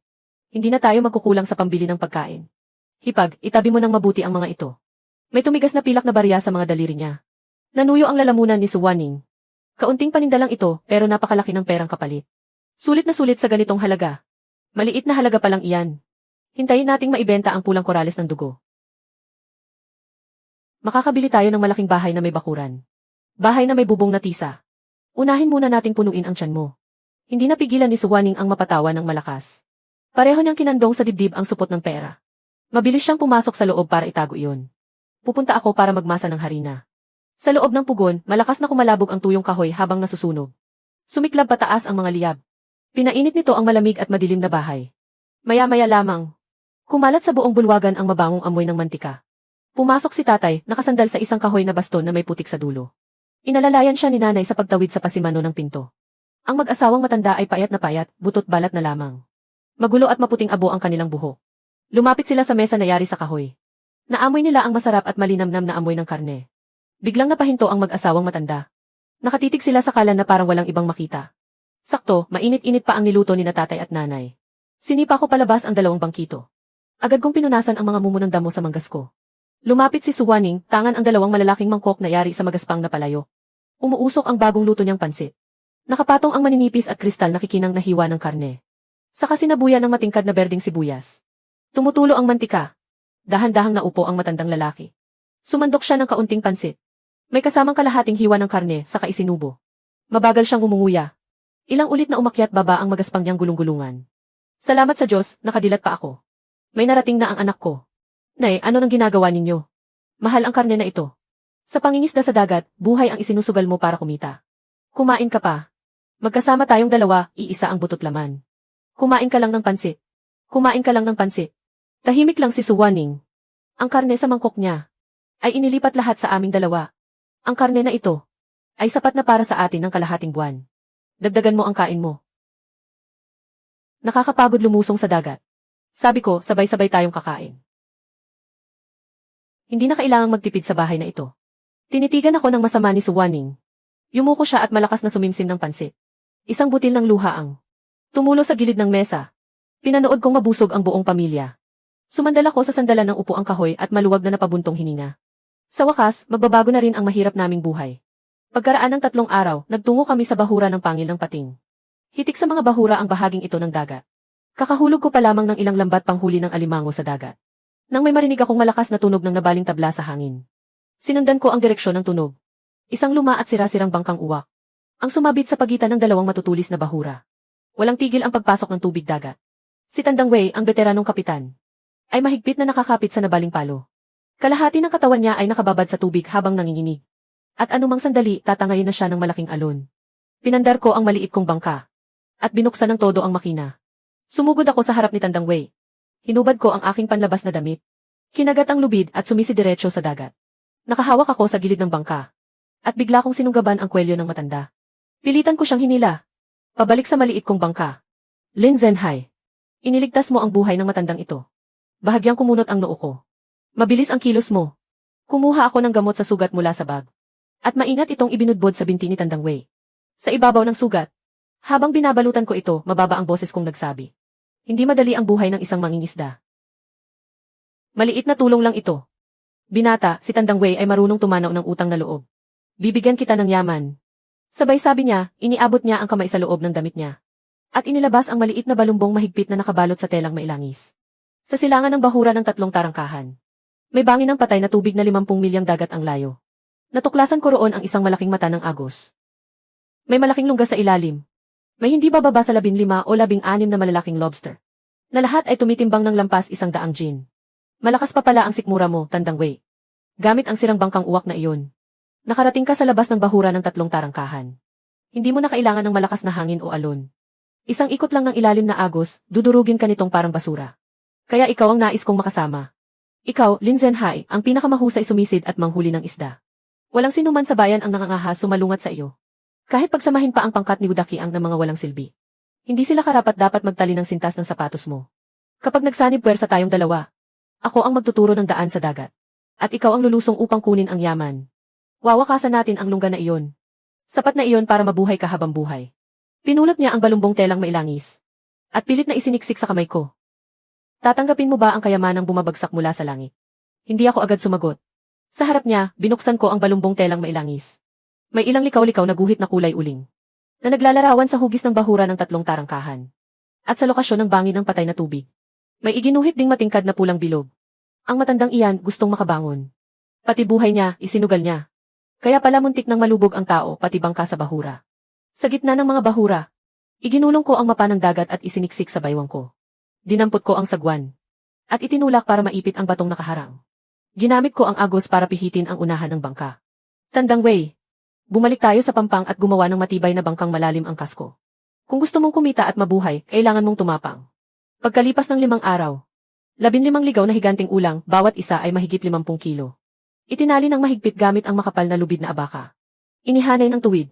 Speaker 1: Hindi na tayo magkukulang sa pambili ng pagkain. Hipag, itabi mo ng mabuti ang mga ito. May tumigas na pilak na barya sa mga daliri niya. Nanuyo ang lalamunan ni Suwaning. Kaunting paninda lang ito, pero napakalaki ng perang kapalit. Sulit na sulit sa ganitong halaga. Maliit na halaga pa lang iyan. Hintayin nating maibenta ang pulang korales ng dugo. Makakabili tayo ng malaking bahay na may bakuran. Bahay na may bubong na tisa. Unahin muna nating punuin ang tiyan mo. Hindi napigilan ni Suwaning ang mapatawa ng malakas. Pareho niyang kinandong sa dibdib ang supot ng pera. Mabilis siyang pumasok sa loob para itago iyon. Pupunta ako para magmasa ng harina. Sa loob ng pugon, malakas na kumalabog ang tuyong kahoy habang nasusunog. Sumiklab pataas ang mga liyab. Pinainit nito ang malamig at madilim na bahay. Maya-maya lamang. Kumalat sa buong bulwagan ang mabangong amoy ng mantika. Pumasok si tatay, nakasandal sa isang kahoy na baston na may putik sa dulo. Inalalayan siya ni nanay sa pagtawid sa pasimano ng pinto. Ang mag-asawang matanda ay payat na payat, butot balat na lamang. Magulo at maputing abo ang kanilang buhok. Lumapit sila sa mesa na yari sa kahoy. Naamoy nila ang masarap at malinamnam na amoy ng karne. Biglang napahinto ang mag-asawang matanda. Nakatitig sila sa kalan na parang walang ibang makita. Sakto, mainit-init pa ang niluto ni na tatay at nanay. Sinipa ko palabas ang dalawang bangkito. Agad kong pinunasan ang mga mumunang damo sa manggas ko. Lumapit si Suwaning, tangan ang dalawang malalaking mangkok na yari sa magaspang na palayo. Umuusok ang bagong luto niyang pansit. Nakapatong ang maninipis at kristal na kikinang nahiwa ng karne. Saka sinabuyan ng matingkad na berding sibuyas. Tumutulo ang mantika. Dahan-dahang naupo ang matandang lalaki. Sumandok siya ng kaunting pansit. May kasamang kalahating hiwa ng karne, saka isinubo. Mabagal siyang umunguya. Ilang ulit na umakyat baba ang magaspang niyang gulong-gulungan. Salamat sa Diyos, nakadilat pa ako. May narating na ang anak ko. Nay, ano nang ginagawa ninyo? Mahal ang karne na ito. Sa pangingisda sa dagat, buhay ang isinusugal mo para kumita. Kumain ka pa. Magkasama tayong dalawa, iisa ang butot laman. Kumain ka lang ng pansit. Kumain ka lang ng pansit. Tahimik lang si Suwaning. Ang karne sa mangkok niya ay inilipat lahat sa aming dalawa. Ang karne na ito ay sapat na para sa atin ng kalahating buwan. Dagdagan mo ang kain mo. Nakakapagod lumusong sa dagat. Sabi ko, sabay-sabay tayong kakain. Hindi na kailangang magtipid sa bahay na ito. Tinitigan ako ng masama ni Suwaning. Yumuko siya at malakas na sumimsim ng pansit. Isang butil ng luha ang tumulo sa gilid ng mesa. Pinanood kong mabusog ang buong pamilya. Sumandal ako sa sandalan ng upo ang kahoy at maluwag na napabuntong hininga. Sa wakas, magbabago na rin ang mahirap naming buhay. Pagkaraan ng 3 araw, nagtungo kami sa bahura ng Pangil ng Pating. Hitik sa mga bahura ang bahaging ito ng dagat. Kakahulog ko pa lamang ng ilang lambat panghuli ng alimango sa dagat. Nang may marinig akong malakas na tunog ng nabaling tabla sa hangin. Sinundan ko ang direksyon ng tunog. Isang luma at sira-sirang bangkang uwak. Ang sumabit sa pagitan ng dalawang matutulis na bahura. Walang tigil ang pagpasok ng tubig dagat. Si Tandang Wei, ang veteranong kapitan, ay mahigpit na nakakapit sa nabaling palo. Kalahati ng katawan niya ay nakababad sa tubig habang nanginginig. At anumang sandali, tatangayin na siya ng malaking alon. Pinandar ko ang maliit kong bangka. At binuksan ng todo ang makina. Sumugod ako sa harap ni Tandang Wei. Hinubad ko ang aking panlabas na damit. Kinagat ang lubid at sumisidiretso sa dagat. Nakahawak ako sa gilid ng bangka. At bigla kong sinunggaban ang kwelyo ng matanda. Pilitan ko siyang hinila. Pabalik sa maliit kong bangka. Lin Zenhai. Iniligtas mo ang buhay ng matandang ito. Bahagyang kumunot ang noo ko. Mabilis ang kilos mo. Kumuha ako ng gamot sa sugat mula sa bag. At maingat itong ibinudbod sa binti ni Tandang Wei. Sa ibabaw ng sugat. Habang binabalutan ko ito, mababa ang boses kong nagsabi. Hindi madali ang buhay ng isang mangingisda. Maliit na tulong lang ito. Binata, si Tandang Wei ay marunong tumanaw ng utang na loob. Bibigyan kita ng yaman. Sabay sabi niya, iniabot niya ang kamay sa loob ng damit niya. At inilabas ang maliit na balumbong mahigpit na nakabalot sa telang mailangis. Sa silangan ng bahura ng 3 tarangkahan. May bangin ng patay na tubig na 50 milyang dagat ang layo. Natuklasan ko roon ang isang malaking mata ng agos. May malaking lungga sa ilalim. May hindi bababa sa 15 o 16 na malalaking lobster. Na lahat ay tumitimbang ng lampas 100 gin. Malakas pa pala ang sikmura mo, Tandang Wei. Gamit ang sirang bangkang uwak na iyon. Nakarating ka sa labas ng bahura ng 3 tarangkahan. Hindi mo na kailangan ng malakas na hangin o alon. Isang ikot lang ng ilalim na agos, dudurugin ka nitong parang basura. Kaya ikaw ang nais kong makasama. Ikaw, Lin Zhenhai, ang pinakamahusay sumisid at manghuli ng isda. Walang sinuman sa bayan ang nangangahas sumalungat sa iyo. Kahit pagsamahin pa ang pangkat ni Wudakiang ng mga walang silbi. Hindi sila karapat dapat magtali ng sintas ng sapatos mo. Kapag nagsanib puwersa tayong dalawa, ako ang magtuturo ng daan sa dagat. At ikaw ang lulusong upang kunin ang yaman. Wawakasan natin ang lungga na iyon. Sapat na iyon para mabuhay ka habang buhay. Pinulot niya ang balumbong telang mailangis. At pilit na isiniksik sa kamay ko. Tatanggapin mo ba ang kayamanang bumabagsak mula sa langit? Hindi ako agad sumagot. Sa harap niya, binuksan ko ang balumbong telang mailangis. May ilang likaw-likaw na guhit na kulay uling. Na naglalarawan sa hugis ng bahura ng 3 tarangkahan. At sa lokasyon ng bangin ng patay na tubig. May iginuhit ding matingkad na pulang bilog. Ang matandang iyan gustong makabangon. Pati buhay niya, isinugal niya. Kaya pala muntik nang malubog ang tao, pati bangka sa bahura. Sa gitna ng mga bahura, iginulong ko ang mapa ng dagat at isiniksik sa baywang ko. Dinampot ko ang sagwan. At itinulak para maipit ang batong nakaharang. Ginamit ko ang agos para pihitin ang unahan ng bangka. Tandang Wei. Bumalik tayo sa pampang at gumawa ng matibay na bangkang malalim ang kasko. Kung gusto mong kumita at mabuhay, kailangan mong tumapang. Pagkalipas ng 5 araw, 15 ligaw na higanting ulang, bawat isa ay mahigit 50 kilo. Itinali ng mahigpit gamit ang makapal na lubid na abaka. Inihanay ng tuwid.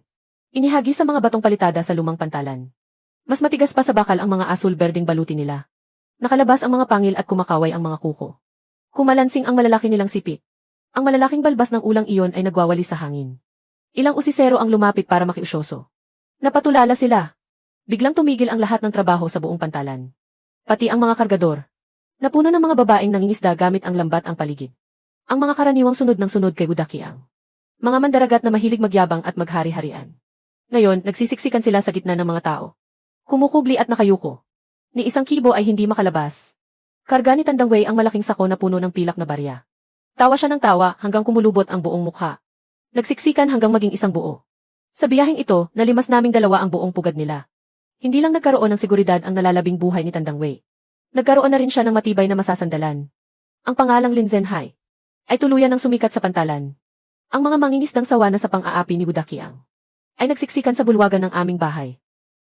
Speaker 1: Inihagi sa mga batong palitada sa lumang pantalan. Mas matigas pa sa bakal ang mga asul-berdeng baluti nila. Nakalabas ang mga pangil at kumakaway ang mga kuko. Kumalansing ang malalaki nilang sipit. Ang malalaking balbas ng ulang iyon ay nagwawali sa hangin. Ilang usisero ang lumapit para makiusyoso. Napatulala sila. Biglang tumigil ang lahat ng trabaho sa buong pantalan. Pati ang mga kargador. Napuno ng mga babaeng nangingisda gamit ang lambat ang paligid. Ang mga karaniwang sunod ng sunod kay Wudakiang. Mga mandaragat na mahilig magyabang at maghari-harian. Ngayon, nagsisiksikan sila sa gitna ng mga tao. Kumukubli at nakayuko. Ni isang kibo ay hindi makalabas. Karga ni Tandang Wei ang malaking sako na puno ng pilak na barya. Tawa siya ng tawa hanggang kumulubot ang buong mukha. Nagsiksikan hanggang maging isang buo. Sa biyaheng ito, nalimas naming 2 ang buong pugad nila. Hindi lang nagkaroon ng seguridad ang nalalabing buhay ni Tandang Wei. Nagkaroon na rin siya ng matibay na masasandalan. Ang pangalang Lin Zhenhai ay tuluyan ng sumikat sa pantalan. Ang mga mangingisdang sawa na sa pang-aapi ni Wudakiang ay nagsiksikan sa bulwagan ng aming bahay.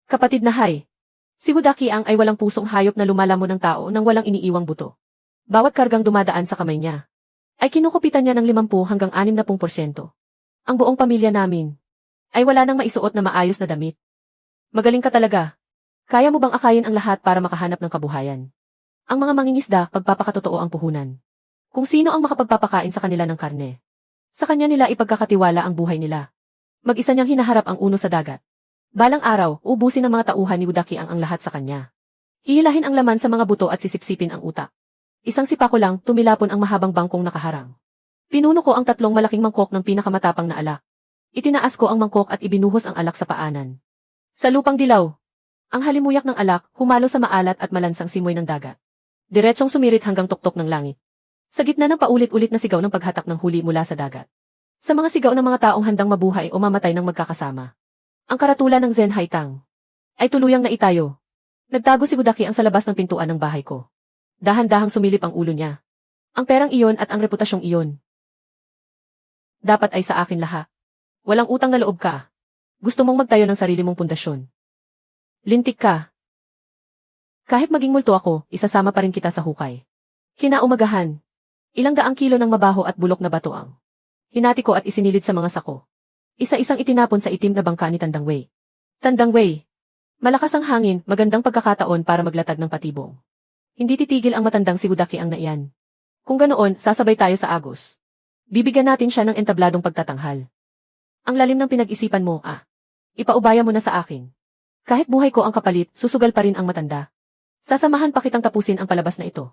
Speaker 1: Kapatid na Hai, si Wudakiang ay walang pusong hayop na lumalamon ng tao nang walang iniiwang buto. Bawat kargang dumadaan sa kamay niya ay kinukupitan niya ng 50 hanggang 60%. Ang buong pamilya namin ay wala nang maisuot na maayos na damit. Magaling ka talaga. Kaya mo bang akayin ang lahat para makahanap ng kabuhayan? Ang mga mangingisda, pagpapakatotoo ang puhunan. Kung sino ang makapagpapakain sa kanila ng karne. Sa kanya nila ipagkakatiwala ang buhay nila. Mag-isa niyang hinaharap ang uno sa dagat. Balang araw, ubusin ng mga tauhan ni Wudakiang ang lahat sa kanya. Hihilahin ang laman sa mga buto at sisipsipin ang utak. Isang sipako lang, tumilapon ang mahabang bangkong nakaharang. Pinuno ko ang 3 malaking mangkok ng pinakamatapang na alak. Itinaas ko ang mangkok at ibinuhos ang alak sa paanan. Sa lupang dilaw, ang halimuyak ng alak humalo sa maalat at malansang simoy ng dagat. Diretsong sumirit hanggang tuktok ng langit. Sa gitna ng paulit-ulit na sigaw ng paghatak ng huli mula sa dagat. Sa mga sigaw ng mga taong handang mabuhay o mamatay ng magkakasama. Ang karatulan ng Zhenhai Tang ay tuluyang naitayo. Nagtago si Wudakiang sa labas ng pintuan ng bahay ko. Dahan-dahang sumilip ang ulo niya. Ang perang iyon at ang reputasyong iyon. Dapat ay sa akin lahat. Walang utang na loob ka. Gusto mong magtayo ng sarili mong pundasyon. Lintik ka. Kahit maging multo ako, isasama pa rin kita sa hukay. Kinaumagahan. Ilang daang kilo ng mabaho at bulok na bato ang hinati ko at isinilid sa mga sako. Isa-isang itinapon sa itim na bangka ni Tandang Wei. Tandang Wei. Malakas ang hangin, magandang pagkakataon para maglatag ng patibong. Hindi titigil ang matandang si Wudakiang na iyan. Kung ganoon, sasabay tayo sa agos. Bibigyan natin siya ng entabladong pagtatanghal. Ang lalim ng pinag-isipan mo, ipaubaya mo na sa akin. Kahit buhay ko ang kapalit, susugal pa rin ang matanda. Sasamahan pa kitang tapusin ang palabas na ito.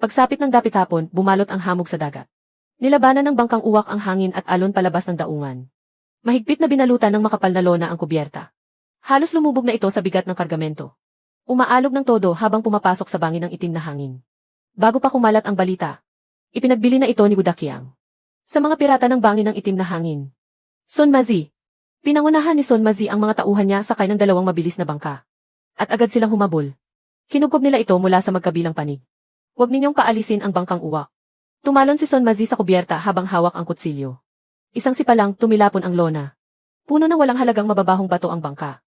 Speaker 1: Pagsapit ng dapit hapon, bumalot ang hamog sa dagat. Nilabanan ng bangkang uwak ang hangin at alon palabas ng daungan. Mahigpit na binalutan ng makapal na lona ang kubyerta. Halos lumubog na ito sa bigat ng kargamento. Umaalog ng todo habang pumapasok sa bangin ng itim na hangin. Bago pa kumalat ang balita, ipinagbili na ito ni Wudakiang sa mga pirata ng bangin ng itim na hangin. Sun Mazi. Pinangunahan ni Sun Mazi ang mga tauhan niya sakay ng 2 mabilis na bangka. At agad silang humabol. Kinugkob nila ito mula sa magkabilang panig. Huwag ninyong paalisin ang bangkang uwak. Tumalon si Son Mazi sa kubyerta habang hawak ang kutsilyo. Isang sipalang tumilapon ang lona. Puno ng walang halagang mababahong bato ang bangka.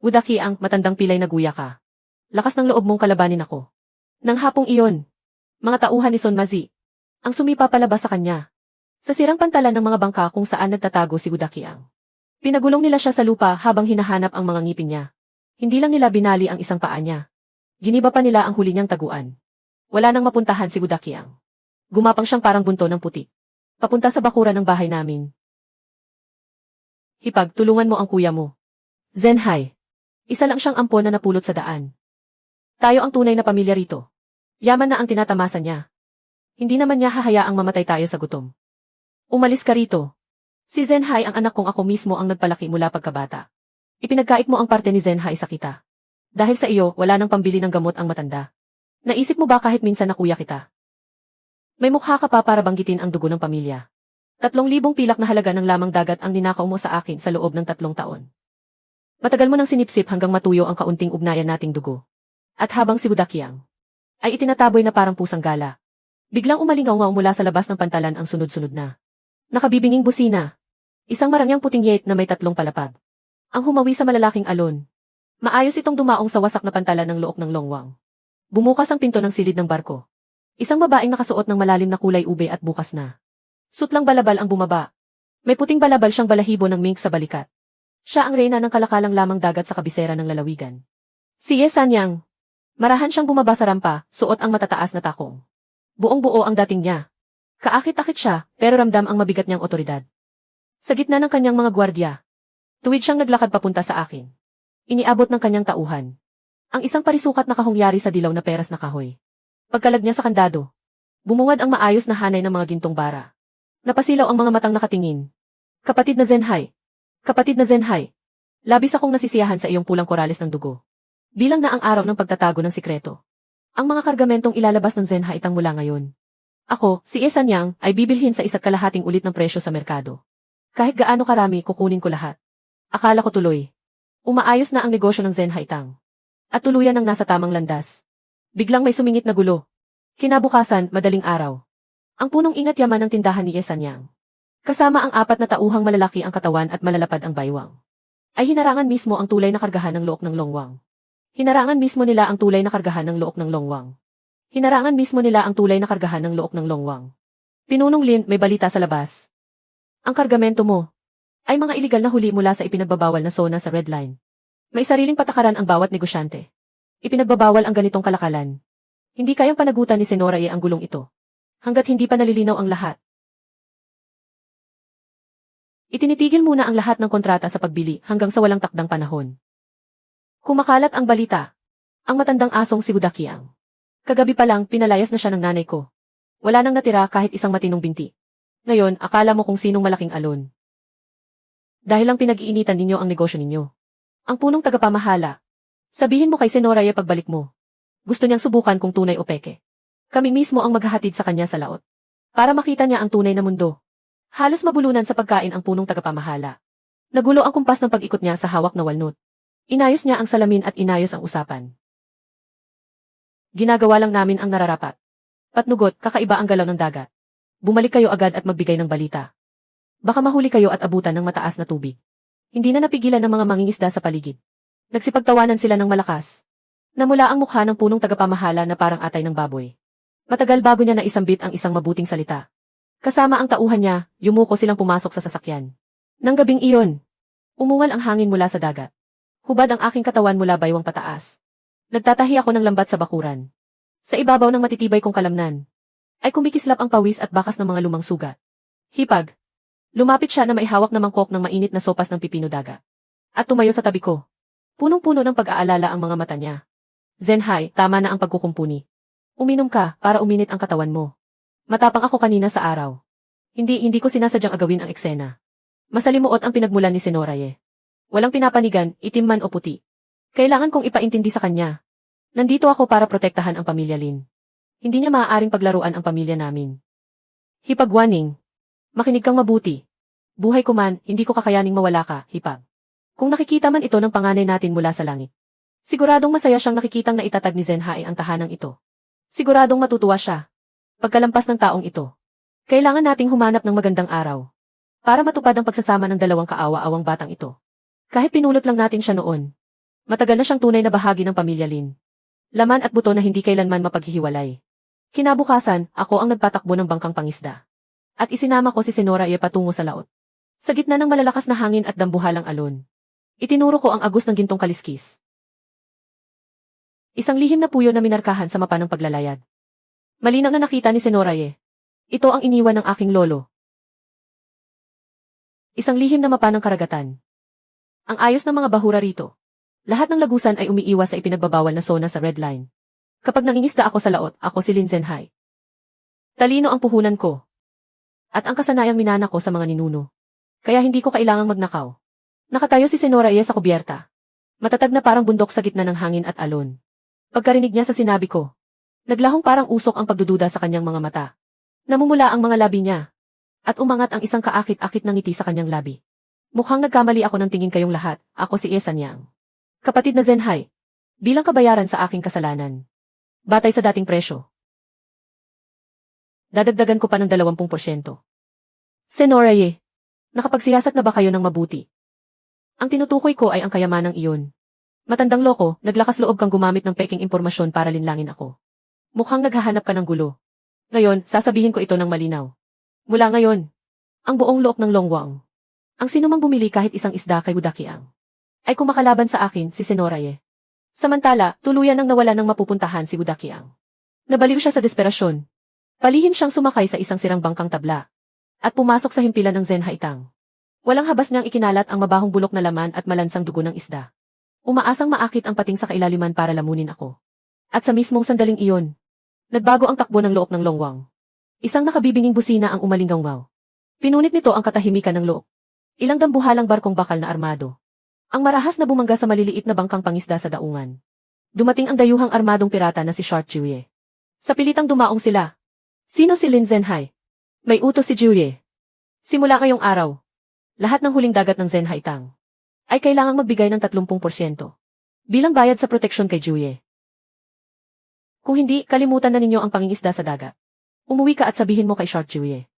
Speaker 1: Wudaki ang matandang pilay na guya ka. Lakas ng loob mong kalabanin ako. Nang hapong iyon, mga tauhan ni Son Mazi ang sumipa palabas sa kanya. Sa sirang pantalan ng mga bangka kung saan nagtatago si Wudaki ang. Pinagulong nila siya sa lupa habang hinahanap ang mga ngipin niya. Hindi lang nila binali ang isang paa niya. Giniba pa nila ang huli niyang taguan. Wala nang mapuntahan si Wudaki ang. Gumapang siyang parang bunto ng puti. Papunta sa bakuran ng bahay namin. Hipag, tulungan mo ang kuya mo. Zenhai. Isa lang siyang ampon na napulot sa daan. Tayo ang tunay na pamilya rito. Yaman na ang tinatamasa niya. Hindi naman niya hahayaang mamatay tayo sa gutom. Umalis ka rito. Si Zenhai ang anak kong ako mismo ang nagpalaki mula pagkabata. Ipinagkait mo ang parte ni Zenhai sa kita. Dahil sa iyo, wala nang pambili ng gamot ang matanda. Naisip mo ba kahit minsan na kuya kita? May mukha ka pa para banggitin ang dugo ng pamilya. 3,000 pilak na halaga ng lamang dagat ang ninakaw mo sa akin sa loob ng 3 taon. Matagal mo nang sinipsip hanggang matuyo ang kaunting ugnayan nating dugo. At habang si Budakyang ay itinataboy na parang pusang gala. Biglang umalingaw mula sa labas ng pantalan ang sunod-sunod na nakabibinging busina. Isang marangyang puting yet na may 3 palapag. Ang humawi sa malalaking alon. Maayos itong dumaong sa wasak na pantalan ng look ng longwang. Bumukas ang pinto ng silid ng barko. Isang babaeng nakasuot ng malalim na kulay ube at bukas na sutlang balabal ang bumaba. May puting balabal siyang balahibo ng mink sa balikat. Siya ang reyna ng kalakalang lamang dagat sa kabisera ng lalawigan. Si Ye Sanyang. Marahan siyang bumaba sa rampa, suot ang matataas na takong. Buong-buo ang dating niya. Kaakit-akit siya, pero ramdam ang mabigat niyang otoridad. Sa gitna ng kanyang mga gwardya, tuwid siyang naglakad papunta sa akin. Iniabot ng kanyang tauhan ang isang parisukat na kahungyari sa dilaw na peras na kahoy. Pagkalag niya sa kandado, bumungad ang maayos na hanay ng mga gintong bara. Napasilaw ang mga matang nakatingin. Kapatid na Zenhai. Kapatid na Zenhai. Labis akong nasisiyahan sa iyong pulang korales ng dugo. Bilang na ang araw ng pagtatago ng sikreto. Ang mga kargamentong ilalabas ng Zenhai itang mula ngayon. Ako, si Ye Sanyang, ay bibilhin sa 1/2 ulit ng presyo sa merkado. Kahit gaano karami, kukunin ko lahat. Akala ko tuloy. Umaayos na ang negosyo ng Zenhai Tang. At tuluyan ang nasa tamang landas. Biglang may sumingit na gulo. Kinabukasan, madaling araw. Ang punong ingat yaman ng tindahan ni Ye Sanyang. Kasama ang 4 na tauhang malalaki ang katawan at malalapad ang baywang. Ay hinarangan mismo ang tulay na kargahan ng look ng longwang. Hinarangan mismo nila ang tulay na kargahan ng look ng longwang. Hinarangan mismo nila ang tulay na kargahan ng look ng longwang. Pinunong Lin, may balita sa labas. Ang kargamento mo ay mga iligal na huli mula sa ipinagbabawal na zona sa Red Line. May sariling patakaran ang bawat negosyante. Ipinagbabawal ang ganitong kalakalan. Hindi kayang panagutan ni Senora Ye ang gulong ito. Hanggat hindi pa nalilinaw ang lahat. Itinitigil muna ang lahat ng kontrata sa pagbili hanggang sa walang takdang panahon. Kumakalat ang balita. Ang matandang asong si Budakyang. Kagabi pa lang, pinalayas na siya ng nanay ko. Wala nang natira kahit isang matinong binti. Ngayon, akala mo kung sinong malaking alon. Dahil lang pinag-iinitan ninyo ang negosyo ninyo. Ang punong tagapamahala. Sabihin mo kay Senora Ye pagbalik mo. Gusto niyang subukan kung tunay o peke. Kami mismo ang maghahatid sa kanya sa laot. Para makita niya ang tunay na mundo. Halos mabulunan sa pagkain ang punong tagapamahala. Nagulo ang kumpas ng pag-ikot niya sa hawak na walnut. Inayos niya ang salamin at inayos ang usapan. Ginagawa lang namin ang nararapat. Patnugot, kakaiba ang galaw ng dagat. Bumalik kayo agad at magbigay ng balita. Baka mahuli kayo at abutan ng mataas na tubig. Hindi na napigilan ng mga mangingisda sa paligid. Nagsipagtawanan sila ng malakas. Namula ang mukha ng punong tagapamahala na parang atay ng baboy. Matagal bago niya naisambit ang isang mabuting salita. Kasama ang tauhan niya, yumuko silang pumasok sa sasakyan. Nang gabing iyon, umuwal ang hangin mula sa dagat. Hubad ang aking katawan mula baywang pataas. Nagtatahi ako ng lambat sa bakuran. Sa ibabaw ng matitibay kong kalamnan, ay kumikislap ang pawis at bakas ng mga lumang sugat. Hipag. Lumapit siya na maihawak na mangkok ng mainit na sopas ng pipino daga. At tumayo sa tabi ko. Punong-puno ng pag-aalala ang mga mata niya. Zenhai, tama na ang pagkukumpuni. Uminom ka para uminit ang katawan mo. Matapang ako kanina sa araw. Hindi ko sinasadyang agawin ang eksena. Masalimuot ang pinagmulan ni Senora Ye. Walang pinapanigan, itim man o puti. Kailangan kong ipaintindi sa kanya. Nandito ako para protektahan ang pamilya Lin. Hindi niya maaaring paglaruan ang pamilya namin. Hipag-warning. Makinig kang mabuti. Buhay ko man, hindi ko kakayaning mawala ka, Hipag. Kung nakikita man ito ng panganay natin mula sa langit. Siguradong masaya siyang nakikitang naitatag ni Zenhai ang tahanang ito. Siguradong matutuwa siya. Pagkalampas ng taong ito, kailangan nating humanap ng magandang araw para matupad ang pagsasama ng dalawang kaawa-awang batang ito. Kahit pinulot lang natin siya noon, matagal na siyang tunay na bahagi ng pamilya Lin. Laman at buto na hindi kailanman mapaghihiwalay. Kinabukasan, ako ang nagpatakbo ng bangkang pangisda. At isinama ko si Senora Ye patungo sa laot. Sa gitna ng malalakas na hangin at dambuhalang alon, itinuro ko ang agos ng gintong kaliskis. Isang lihim na puyo na minarkahan sa mapa ng paglalayag. Malinaw na nakita ni Senora Ye. Ito ang iniwan ng aking lolo. Isang lihim na mapa ng karagatan. Ang ayos ng mga bahura rito. Lahat ng lagusan ay umiiwas sa ipinagbabawal na zona sa red line. Kapag nangingisda ako sa laot, ako si Lin Zhenhai. Talino ang puhunan ko. At ang kasanayang minana ko sa mga ninuno. Kaya hindi ko kailangang magnakaw. Nakatayo si Senora Ye sa kubyerta. Matatag na parang bundok sa gitna ng hangin at alon. Pagkarinig niya sa sinabi ko, naglahong parang usok ang pagdududa sa kanyang mga mata. Namumula ang mga labi niya. At umangat ang isang kaakit-akit na ngiti sa kanyang labi. Mukhang nagkamali ako ng tingin kayong lahat, ako si Ye Sanyang. Kapatid na Zhenhai. Bilang kabayaran sa aking kasalanan. Batay sa dating presyo. Dadagdagan ko pa ng 20%. Senora Ye, nakapagsiyasat na ba kayo ng mabuti? Ang tinutukoy ko ay ang kayamanang iyon. Matandang loko, naglakas loob kang gumamit ng peking impormasyon para linlangin ako. Mukhang naghahanap ka ng gulo. Ngayon, sasabihin ko ito ng malinaw. Mula ngayon, ang buong look ng Longwang. Ang sinumang bumili kahit isang isda kay Wudakiang ay kumakalaban sa akin si Senora Ye. Samantala, tuluyan nang nawala ng mapupuntahan si Wudakiang. Nabaliw siya sa desperasyon. Palihim siyang sumakay sa isang sirang bangkang tabla at pumasok sa himpilan ng Zhenhai Tang. Walang habas niyang ikinalat ang mabahong bulok na laman at malansang dugo ng isda. Umaasang maakit ang pating sa kailaliman para lamunin ako. At sa mismong sandaling iyon, nagbago ang takbo ng loob ng Longwang. Isang nakabibinging busina ang umalinggang wow. Pinunit nito ang katahimikan ng loob. Ilang dambuhalang barkong bakal na armado. Ang marahas na bumangga sa maliliit na bangkang pangisda sa daungan. Dumating ang dayuhang armadong pirata na si Short Jiuye. Sa pilitang dumaong sila. Sino si Lin Zhenhai? May utos si Jiuye. Simula ngayong araw, lahat ng huling dagat ng Zhenhai Tang ay kailangang magbigay ng 30% bilang bayad sa proteksyon kay Jiuye. Kung hindi, kalimutan na ninyo ang pangingisda sa dagat. Umuwi ka at sabihin mo kay Short Jiuye.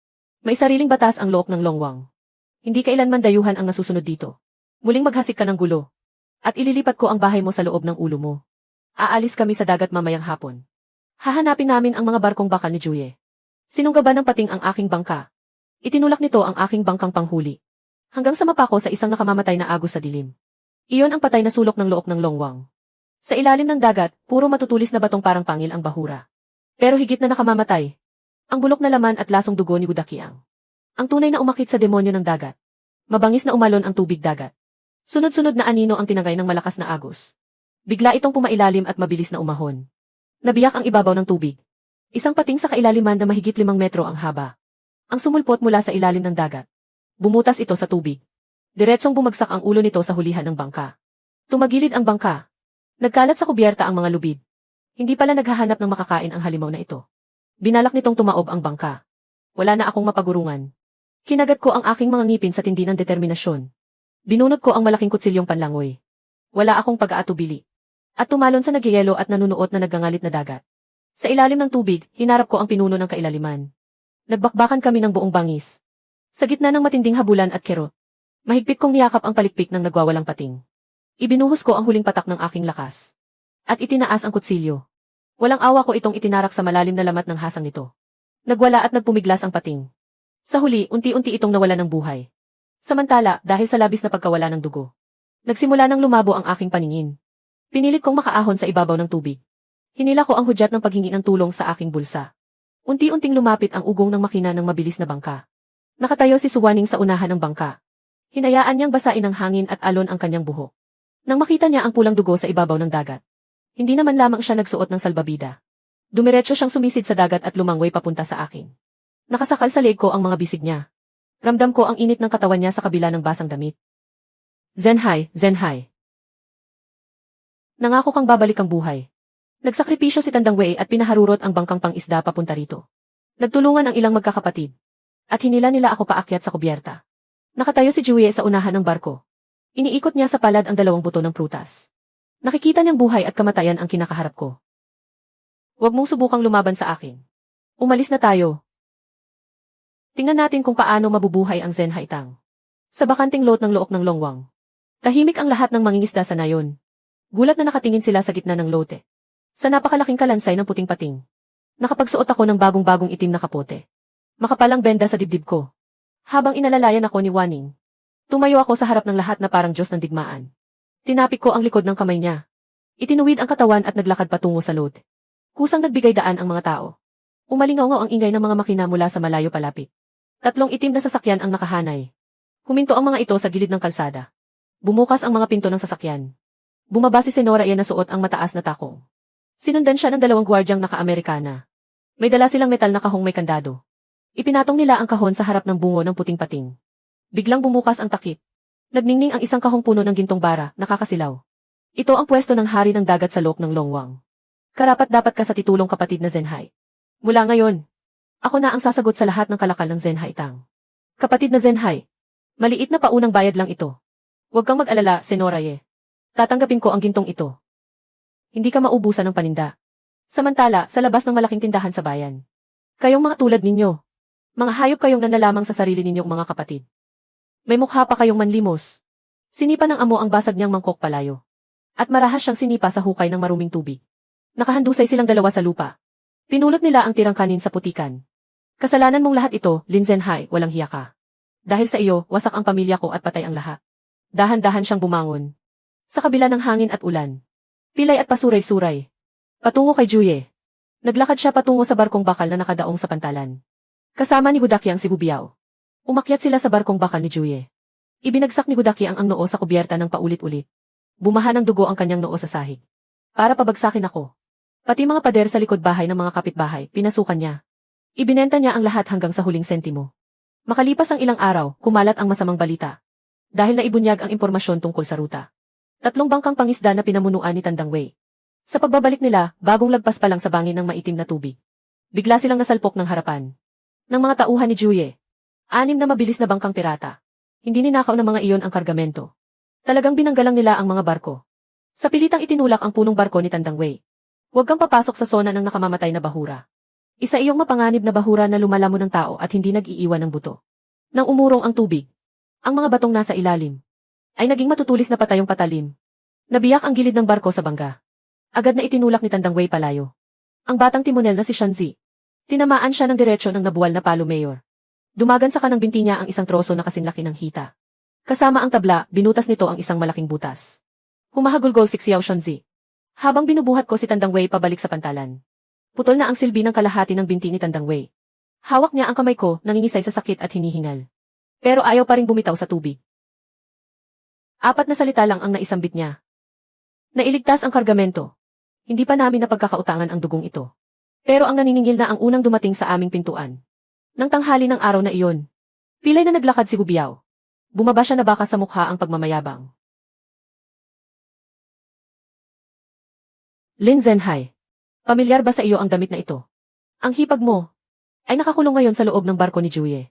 Speaker 1: May sariling batas ang look ng Longwang. Hindi kailanman dayuhan ang nasusunod dito. Muling maghasik ka ng gulo. At ililipat ko ang bahay mo sa loob ng ulo mo. Aalis kami sa dagat mamayang hapon. Hahanapin namin ang mga barkong bakal ni Jiuye. Sinunggaban ng pating ang aking bangka. Itinulak nito ang aking bangkang panghuli. Hanggang sa mapako sa isang nakamamatay na agos sa dilim. Iyon ang patay na sulok ng look ng Longwang. Sa ilalim ng dagat, puro matutulis na batong parang pangil ang bahura. Pero higit na nakamamatay. Ang bulok na laman at lasong dugo ni Wudakiang. Ang tunay na umakit sa demonyo ng dagat. Mabangis na umalon ang tubig dagat. Sunod-sunod na anino ang tinangay ng malakas na agos. Bigla itong pumailalim at mabilis na umahon. Nabiyak ang ibabaw ng tubig. Isang pating sa kailaliman na mahigit 5 metro ang haba. Ang sumulpot mula sa ilalim ng dagat. Bumutas ito sa tubig. Diretsong bumagsak ang ulo nito sa hulihan ng bangka. Tumagilid ang bangka. Nagkalat sa kubyerta ang mga lubid. Hindi pala naghahanap ng makakain ang halimaw na ito. Binalak nitong tumaob ang bangka. Wala na akong mapagurungan. Kinagat ko ang aking mga ngipin sa tindi ng determinasyon. Binunot ko ang malaking kutsilyong panlangoy. Wala akong pag-aatubili. At tumalon sa nagyayelo at nanunuot na naggangalit na dagat. Sa ilalim ng tubig, hinarap ko ang pinuno ng kailaliman. Nagbakbakan kami ng buong bangis. Sa gitna ng matinding habulan at kerot, mahigpit kong niyakap ang palikpik ng nagwawalang pating. Ibinuhos ko ang huling patak ng aking lakas. At itinaas ang kutsilyo. Walang awa ko itong itinarak sa malalim na lamat ng hasang nito. Nagwala at nagpumiglas ang pating. Sa huli, unti-unti itong nawala ng buhay. Samantala, dahil sa labis na pagkawala ng dugo, nagsimula nang lumabo ang aking paningin. Pinilit kong makaahon sa ibabaw ng tubig. Hinila ko ang hudyat ng paghingi ng tulong sa aking bulsa. Unti-unting lumapit ang ugong ng makina ng mabilis na bangka. Nakatayo si Suwaning sa unahan ng bangka. Hinayaan niyang basain ng hangin at alon ang kanyang buhok. Nang makita niya ang pulang dugo sa ibabaw ng dagat, hindi naman lamang siya nagsuot ng salbabida. Dumiretso siyang sumisid sa dagat at lumangway papunta sa akin. Nakasakal sa leeg ko ang mga bisig niya. Ramdam ko ang init ng katawan niya sa kabila ng basang damit. Zhenhai, Zhenhai. Nangako kang babalik ang buhay. Nagsakripisyo si Tandang Wei at pinaharurot ang bangkang pang-isda papunta rito. Nagtulungan ang ilang magkakapatid. At hinila nila ako paakyat sa kubyerta. Nakatayo si Jiuye sa unahan ng barko. Iniikot niya sa palad ang 2 buto ng prutas. Nakikita niyang buhay at kamatayan ang kinakaharap ko. Huwag mong subukang lumaban sa akin. Umalis na tayo. Tingnan natin kung paano mabubuhay ang Zenhai Tang. Sa bakanting lot ng look ng Longwang. Tahimik ang lahat ng mangingisda sa nayon. Gulat na nakatingin sila sa gitna ng lote. Sa napakalaking kalansay ng puting pating. Nakapagsuot ako ng bagong-bagong itim na kapote. Makapalang benda sa dibdib ko. Habang inalalayan ako ni Waning. Tumayo ako sa harap ng lahat na parang Diyos ng digmaan. Tinapik ko ang likod ng kamay niya. Itinuwid ang katawan at naglakad patungo sa lote. Kusang nagbigay daan ang mga tao. Umalingaw ang ingay ng mga makina mula sa malayo palapit. 3 itim na sasakyan ang nakahanay. Huminto ang mga ito sa gilid ng kalsada. Bumukas ang mga pinto ng sasakyan. Bumaba si Senora Ian na suot ang mataas na takong. Sinundan siya ng 2 gwardyang naka-Amerikana. May dala silang metal na kahong may kandado. Ipinatong nila ang kahon sa harap ng bungo ng puting pating. Biglang bumukas ang takip. Nagningning ang isang kahong puno ng gintong bara, nakakasilaw. Ito ang pwesto ng hari ng dagat sa loob ng Longwang. Karapat-dapat ka sa titulong kapatid na Zenhai. Mula ngayon, ako na ang sasagot sa lahat ng kalakal ng Zenhai Tang. Kapatid na Zenhai, maliit na paunang bayad lang ito. Huwag kang mag-alala, Senora Ye. Tatanggapin ko ang gintong ito. Hindi ka maubusan ng paninda. Samantala, sa labas ng malaking tindahan sa bayan. Kayong mga tulad ninyo. Mga hayop kayong nanlalamang sa sarili ninyong mga kapatid. May mukha pa kayong manlimos. Sinipa ng amo ang basag niyang mangkok palayo. At marahas siyang sinipa sa hukay ng maruming tubig. Nakahandusay silang 2 sa lupa. Pinulot nila ang tirang kanin sa putikan. Kasalanan mong lahat ito, Lin Zenhai, walang hiya ka. Dahil sa iyo, wasak ang pamilya ko at patay ang lahat. Dahan-dahan siyang bumangon. Sa kabila ng hangin at ulan. Pilay at pasuray-suray. Patungo kay Juye. Naglakad siya patungo sa barkong bakal na nakadaong sa pantalan. Kasama ni Gudaki ang si Bubiao. Umakyat sila sa barkong bakal ni Juye. Ibinagsak ni Gudaki ang noo sa kubyerta ng paulit-ulit. Bumaha ng dugo ang kanyang noo sa sahig. Para pabagsakin ako. Pati mga pader sa likod bahay ng mga kapitbahay, pinasukan niya. Ibinenta niya ang lahat hanggang sa huling sentimo. Makalipas ang ilang araw, kumalat ang masamang balita. Dahil naibunyag ang impormasyon tungkol sa ruta. 3 bangkang pangisda na pinamunuan ni Tandang Wei. Sa pagbabalik nila, bagong lagpas pa lang sa bangin ng maitim na tubig. Bigla silang nasalpok ng harapan. Ng mga tauhan ni Juye. 6 na mabilis na bangkang pirata. Hindi ninakaw ng mga iyon ang kargamento. Talagang binanggalang nila ang mga barko. Sa pilitang itinulak ang punong barko ni Tandang Wei. Huwag kang papasok sa sona ng nakamamatay na bahura. Isa iyong mapanganib na bahura na lumalamon ng tao at hindi nag-iiwan ng buto. Nang umurong ang tubig, ang mga batong nasa ilalim ay naging matutulis na patayong patalim. Nabiyak ang gilid ng barko sa bangga. Agad na itinulak ni Tandang Wei palayo. Ang batang timonel na si Shanzi. Tinamaan siya ng diretsyo ng nabuwal na palo mayor. Dumagan sa kanang binti niya ang isang troso na kasinlaki ng hita. Kasama ang tabla, binutas nito ang isang malaking butas. Humahagulgol si Xiao Shanzi. Habang binubuhat ko si Tandang Wei pabalik sa pantalan. Putol na ang silbi ng kalahati ng binti ni Tandang Wei. Hawak niya ang kamay ko, nangingisay sa sakit at hinihingal. Pero ayaw pa ring bumitaw sa tubig. 4 na salita lang ang naisambit niya. Nailigtas ang kargamento. Hindi pa namin napagkakautangan ang dugong ito. Pero ang naniningil na ang unang dumating sa aming pintuan. Nang tanghali ng araw na iyon. Pilay na naglakad si Bubiao. Bumaba siya na baka sa mukha ang pagmamayabang. Lin Zenhai. Pamilyar ba sa iyo ang damit na ito? Ang hipag mo ay nakakulong ngayon sa loob ng barko ni Juye.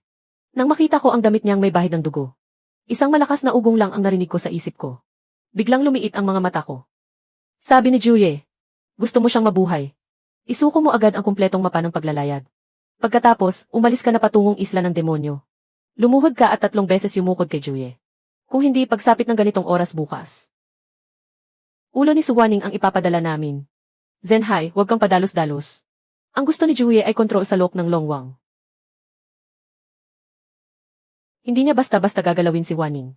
Speaker 1: Nang makita ko ang damit niyang may bahid ng dugo. Isang malakas na ugong lang ang narinig ko sa isip ko. Biglang lumiit ang mga mata ko. Sabi ni Juye, gusto mo siyang mabuhay. Isuko mo agad ang kumpletong mapa ng paglalayag. Pagkatapos, umalis ka na patungong isla ng demonyo. Lumuhod ka at 3 beses yumukod kay Juye. Kung hindi pagsapit ng ganitong oras bukas. Ulo ni Suwaning ang ipapadala namin. Zenhai, huwag kang padalos-dalos. Ang gusto ni Juye ay kontrol sa loob ng Longwang. Hindi niya basta-basta gagalawin si Waning.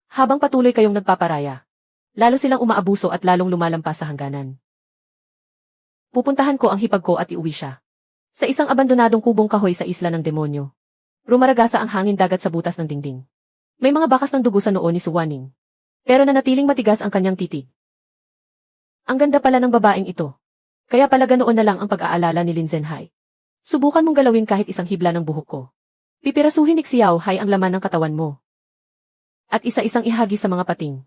Speaker 1: Habang patuloy kayong nagpaparaya, lalo silang umaabuso at lalong lumalampas sa hangganan. Pupuntahan ko ang hipag ko at iuwi siya. Sa isang abandonadong kubong kahoy sa isla ng demonyo. Rumaragasa ang hangin dagat sa butas ng dingding. May mga bakas ng dugo sa noo ni Suwaning. Pero nanatiling matigas ang kanyang titig. Ang ganda pala ng babaeng ito. Kaya pala ganoon na lang ang pag-aalala ni Lin Zenhai. Subukan mong galawin kahit isang hibla ng buhok ko. Pipirasuhin ni Xiao Hai ang laman ng katawan mo. At isa-isang ihagi sa mga pating.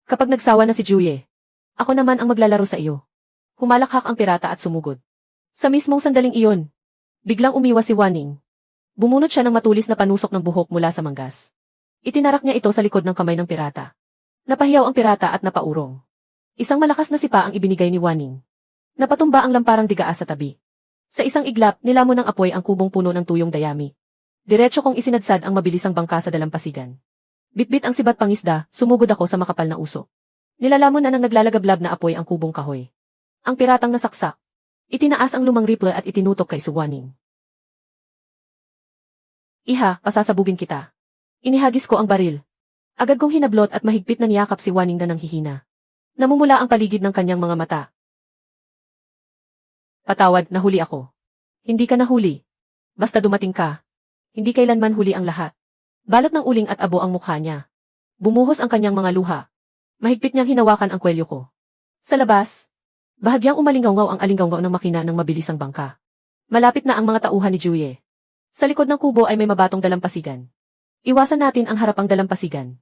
Speaker 1: Kapag nagsawa na si Juye, ako naman ang maglalaro sa iyo. Humalakhak ang pirata at sumugod. Sa mismong sandaling iyon, biglang umiwas si Waning. Bumunot siya ng matulis na panusok ng buhok mula sa manggas. Itinarak niya ito sa likod ng kamay ng pirata. Napahiyaw ang pirata at napaurong. Isang malakas na sipa ang ibinigay ni Waning. Napatumba ang lamparang digaas sa tabi. Sa isang iglap, nilamon ng apoy ang kubong puno ng tuyong dayami. Diretso kong isinadsad ang mabilisang bangka sa dalampasigan. Bitbit ang sibat pangisda, sumugod ako sa makapal na uso. Nilalamon na ng naglalagablab na apoy ang kubong kahoy. Ang piratang nasaksak. Itinaas ang lumang rifle at itinutok kay Suwaning. Iha, pasasabugin kita. Inihagis ko ang baril. Agad kong hinablot at mahigpit na niyakap si Waning na nanghihina. Namumula ang paligid ng kanyang mga mata. Patawad, nahuli ako. Hindi ka nahuli. Basta dumating ka. Hindi kailanman huli ang lahat. Balot ng uling at abo ang mukha niya. Bumuhos ang kanyang mga luha. Mahigpit niyang hinawakan ang kwelyo ko. Sa labas, bahagyang umalinggaw ang alinggaw ng makina ng mabilisang bangka. Malapit na ang mga tauhan ni Juye. Sa likod ng kubo ay may mabatong dalampasigan. Iwasan natin ang harapang dalampasigan.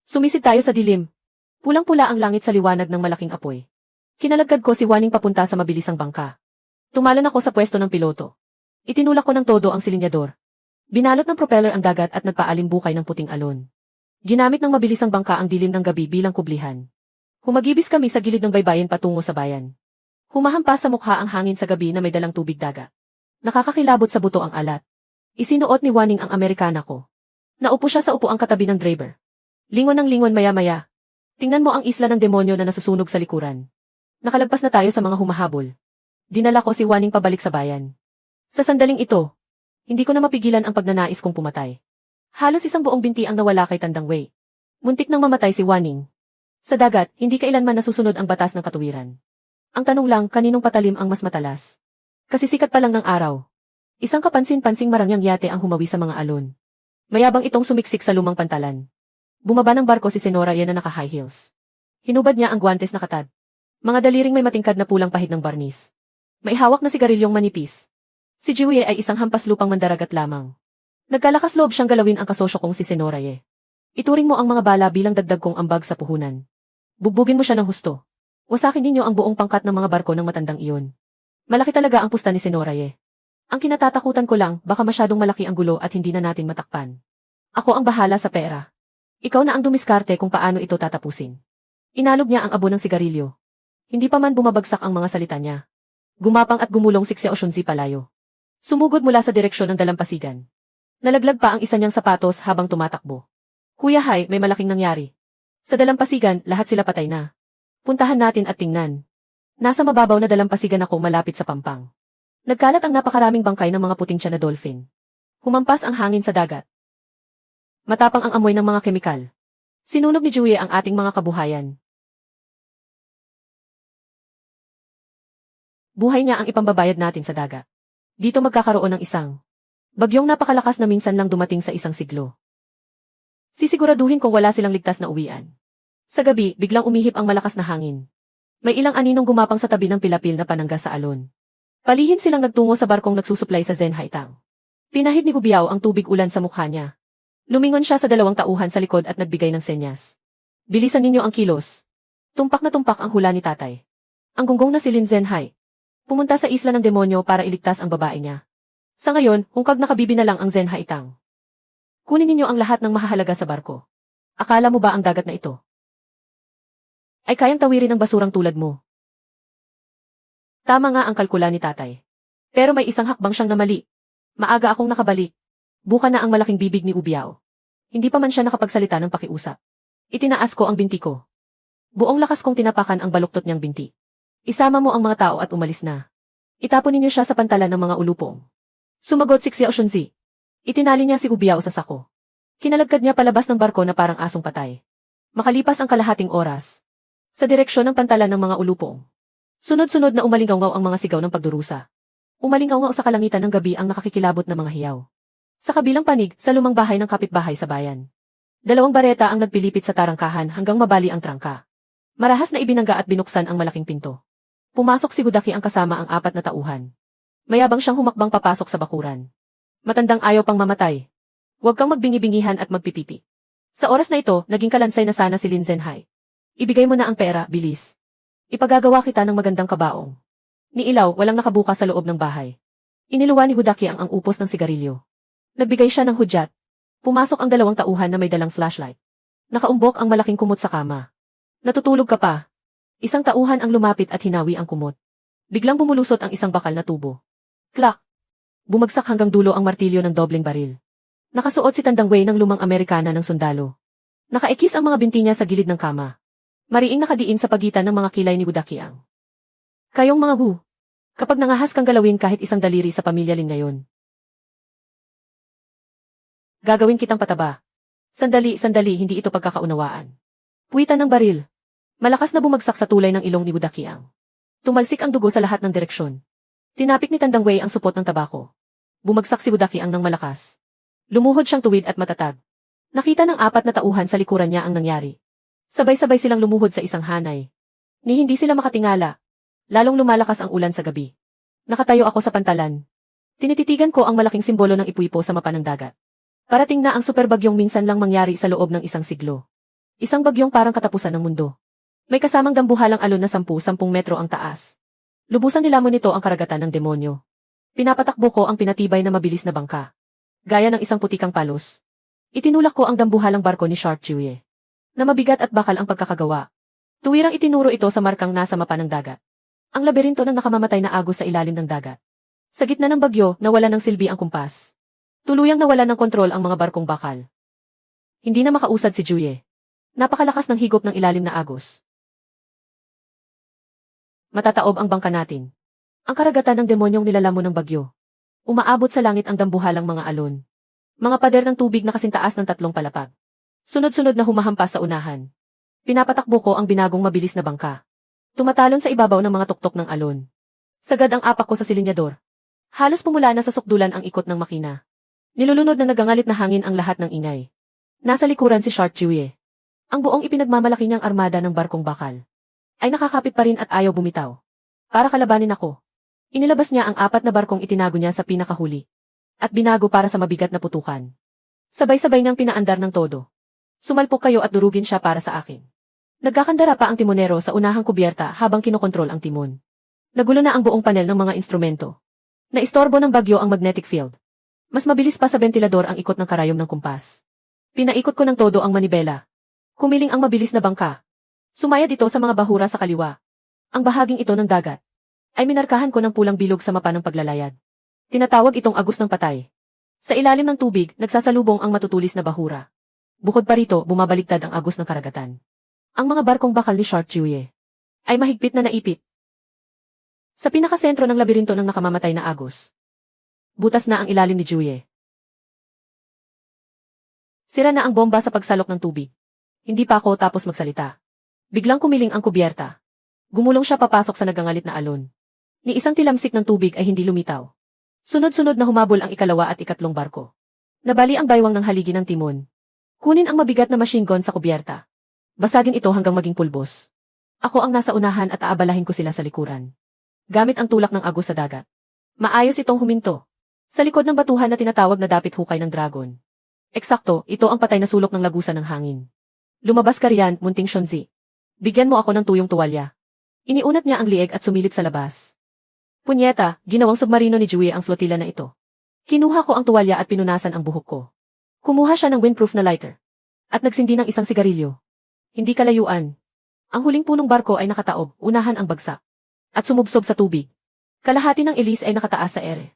Speaker 1: Sumisid tayo sa dilim. Pulang-pula ang langit sa liwanag ng malaking apoy. Kinalagkad ko si Waning papunta sa mabilisang bangka. Tumalon ako sa pwesto ng piloto. Itinulak ko ng todo ang silinyador. Binalot ng propeller ang dagat at nagpaalimbukay ng puting alon. Ginamit ng mabilisang bangka ang dilim ng gabi bilang kublihan. Humagibis kami sa gilid ng baybayin patungo sa bayan. Humahampas sa mukha ang hangin sa gabi na may dalang tubig dagat. Nakakakilabot sa buto ang alat. Isinuot ni Waning ang Amerikana ko. Naupo siya sa upuang katabi ng driver. Lingon ng lingon maya-maya. Tingnan mo ang isla ng demonyo na nasusunog sa likuran. Nakalagpas na tayo sa mga humahabol. Dinala ko si Waning pabalik sa bayan. Sa sandaling ito, hindi ko na mapigilan ang pagnanais kong pumatay. Halos isang buong binti ang nawala kay Tandang Wei. Muntik nang mamatay si Waning. Sa dagat, hindi kailanman nasusunod ang batas ng katuwiran. Ang tanong lang, kaninong patalim ang mas matalas? Kasi sikat pa lang ng araw. Isang kapansin-pansing marangyang yate ang humawi sa mga alon. Mayabang itong sumiksik sa lumang pantalan. Bumaba ng barko si Senora yan na naka-high heels. Hinubad niya ang guwantes na katad. Mga daliring may matingkad na pulang pahid ng barnis. May hawak na sigarilyong manipis. Si Juye ay isang hampas lupang mandaragat lamang. Nagkalakas loob siyang galawin ang kasosyo kong si Senora Ye. Ituring mo ang mga bala bilang dagdag kong ambag sa puhunan. Bugbugin mo siya ng husto. Wasakin ninyo ang buong pangkat ng mga barko ng matandang iyon. Malaki talaga ang pusta ni Senora Ye. Ang kinatatakutan ko lang, baka masyadong malaki ang gulo at hindi na natin matakpan. Ako ang bahala sa pera. Ikaw na ang dumiskarte kung paano ito tatapusin. Inalog niya ang abo ng sigarilyo. Hindi pa man bumabagsak ang mga salita niya. Gumapang at gumulong si Oshunzi palayo. Sumugod mula sa direksyon ng dalampasigan. Nalaglag pa ang isa niyang sapatos habang tumatakbo. Kuya Hai, may malaking nangyari. Sa dalampasigan, lahat sila patay na. Puntahan natin at tingnan. Nasa mababaw na dalampasigan ako malapit sa pampang. Nagkalat ang napakaraming bangkay ng mga puting tiyan na dolphin. Humampas ang hangin sa dagat. Matapang ang amoy ng mga kemikal. Sinunog ni Juye ang ating mga kabuhayan. Buhay niya ang ipambabayad natin sa dagat. Dito magkakaroon ng isang bagyong napakalakas na minsan lang dumating sa isang siglo. Sisiguraduhin kung wala silang ligtas na uwian. Sa gabi, biglang umihip ang malakas na hangin. May ilang aninong gumapang sa tabi ng pilapil na panangga sa alon. Palihim silang nagtungo sa barkong nagsusuplay sa Zenhaitang. Pinahid ni Gubiao ang tubig ulan sa mukha niya. Lumingon siya sa dalawang tauhan sa likod at nagbigay ng senyas. Bilisan ninyo ang kilos. Tumpak na tumpak ang hula ni tatay. Ang gunggong na si Lin Zenhai. Pumunta sa isla ng demonyo para iligtas ang babae niya. Sa ngayon, hungkag nakabibi na lang ang Zenhaitang. Kunin ninyo ang lahat ng mahahalaga sa barko. Akala mo ba ang dagat na ito ay kayang tawirin ng basurang tulad mo? Tama nga ang kalkula ni tatay. Pero may isang hakbang siyang namali. Maaga akong nakabalik. Buka na ang malaking bibig ni Ubiao. Hindi pa man siya nakapagsalita ng pakiusap. Itinaas ko ang binti ko. Buong lakas kong tinapakan ang baluktot niyang binti. Isama mo ang mga tao at umalis na. Itapon ninyo siya sa pantalan ng mga ulupong. Sumagot si Xiao Shunzi. Itinali niya si Ubiao sa sako. Kinalagkad niya palabas ng barko na parang asong patay. Makalipas ang kalahating oras. Sa direksyon ng pantalan ng mga ulupong. Sunod-sunod na umalingaw ang mga sigaw ng pagdurusa. Umalingaw sa kalangitan ng gabi ang nakakikilabot na mga hiyaw. Sa kabilang panig, sa lumang bahay ng kapitbahay sa bayan. Dalawang bareta ang nagpilipit sa tarangkahan hanggang mabali ang trangka. Marahas na ibinangga at binuksan ang malaking pinto. Pumasok si Gudaki ang kasama ang 4 na tauhan. Mayabang siyang humakbang papasok sa bakuran. Matandang ayaw pang mamatay. Huwag kang magbingi-bingihan at magpipipi. Sa oras na ito, naging kalansay na sana si Lin Zenhai. Ibigay mo na ang pera, bilis. Ipagagawa kita ng magandang kabaong. Ni Ilaw, walang nakabukas sa loob ng bahay. Iniluwa ni Gudaki ang upos ng sigarilyo. Nagbigay siya ng hudyat. Pumasok ang 2 tauhan na may dalang flashlight. Nakaumbok ang malaking kumot sa kama. Natutulog ka pa. Isang tauhan ang lumapit at hinawi ang kumot. Biglang bumulusot ang isang bakal na tubo. Klak! Bumagsak hanggang dulo ang martilyo ng dobleng baril. Nakasuot si Tandang Wei ng lumang Amerikana ng sundalo. Nakaikis ang mga binti niya sa gilid ng kama. Mariing nakadiin sa pagitan ng mga kilay ni Budakiang. Kayong mga wu. Kapag nangahas kang galawin kahit isang daliri sa pamilya Lin ngayon. Gagawin kitang pataba. Sandali, hindi ito pagkakaunawaan. Puwitan ng baril. Malakas na bumagsak sa tulay ng ilong ni Budakiang. Tumalsik ang dugo sa lahat ng direksyon. Tinapik ni Tandang Wei ang supot ng tabako. Bumagsak si Budakiang ng malakas. Lumuhod siyang tuwid at matatag. Nakita ng 4 na tauhan sa likuran niya ang nangyari. Sabay-sabay silang lumuhod sa isang hanay. Ni hindi sila makatingala. Lalong lumalakas ang ulan sa gabi. Nakatayo ako sa pantalan. Tinititigan ko ang malaking simbolo ng ipuipo sa mapa ng dagat. Parating na ang superbagyong minsan lang mangyari sa loob ng isang siglo. Isang bagyong parang katapusan ng mundo. May kasamang dambuhalang alon na 10 metro ang taas. Lubusan nilamon nito ang karagatan ng demonyo. Pinapatakbo ko ang pinatibay na mabilis na bangka. Gaya ng isang putikang palos. Itinulak ko ang dambuhalang barko ni Shark Chue. Na mabigat at bakal ang pagkakagawa. Tuwirang itinuro ito sa markang nasa mapa ng dagat. Ang laberinto ng nakamamatay na agos sa ilalim ng dagat. Sa gitna ng bagyo, nawala ng silbi ang kumpas. Tuluyang nawala ng kontrol ang mga barkong bakal. Hindi na makausad si Chue. Napakalakas ng higop ng ilalim na agos. Matataob ang bangka natin. Ang karagatan ng demonyong nilalamon ng bagyo. Umaabot sa langit ang dambuhalang mga alon. Mga pader ng tubig na kasintaas ng 3 palapag. Sunod-sunod na humahampas sa unahan. Pinapatakbo ko ang binagong mabilis na bangka. Tumatalon sa ibabaw ng mga tuktok ng alon. Sagad ang apak ko sa silinyador. Halos pumula na sa sukdulan ang ikot ng makina. Nilulunod na nagangalit na hangin ang lahat ng ingay. Nasa likuran si Shark Chue. Ang buong ipinagmamalaki niyang armada ng barkong bakal ay nakakapit pa rin at ayaw bumitaw. Para kalabanin ako. Inilabas niya ang 4 na barkong itinago niya sa pinakahuli. At binago para sa mabigat na putukan. Sabay-sabay niyang pinaandar ng todo. Sumalpok kayo at durugin siya para sa akin. Nagkakandara pa ang timonero sa unahang kubyerta habang kinokontrol ang timon. Nagulo na ang buong panel ng mga instrumento. Naistorbo ng bagyo ang magnetic field. Mas mabilis pa sa bentilador ang ikot ng karayom ng kumpas. Pinaikot ko ng todo ang manibela. Kumiling ang mabilis na bangka. Sumayad ito sa mga bahura sa kaliwa. Ang bahaging ito ng dagat ay minarkahan ko ng pulang bilog sa mapa ng paglalayad. Tinatawag itong agos ng patay. Sa ilalim ng tubig, nagsasalubong ang matutulis na bahura. Bukod pa rito, bumabaliktad ang agos ng karagatan. Ang mga barkong bakal ni Shark Chue ay mahigpit na naipit. Sa pinakasentro ng labirinto ng nakamamatay na agos. Butas na ang ilalim ni Chue. Sira na ang bomba sa pagsalok ng tubig. Hindi pa ako tapos magsalita. Biglang kumiling ang kubyerta. Gumulong siya papasok sa nagangalit na alon. Ni isang tilamsik ng tubig ay hindi lumitaw. Sunod-sunod na humabol ang ikalawa at ikatlong barko. Nabali ang baywang ng haligi ng timon. Kunin ang mabigat na machine gun sa kubyerta. Basagin ito hanggang maging pulbos. Ako ang nasa unahan at aabalahin ko sila sa likuran. Gamit ang tulak ng agos sa dagat. Maayos itong huminto. Sa likod ng batuhan na tinatawag na dapit hukay ng dragon. Eksakto, ito ang patay na sulok ng lagusan ng hangin. Lumabas ka riyan, munting Shonzi. Bigyan mo ako ng tuyong tuwalya. Iniunat niya ang lieg at sumilip sa labas. Punyeta, ginawang submarino ni Chue ang flotila na ito. Kinuha ko ang tuwalya at pinunasan ang buhok ko. Kumuha siya ng windproof na lighter. At nagsindi ng isang sigarilyo. Hindi kalayuan. Ang huling punong barko ay nakataob, unahan ang bagsak. At sumubsob sa tubig. Kalahati ng Elise ay nakataas sa ere.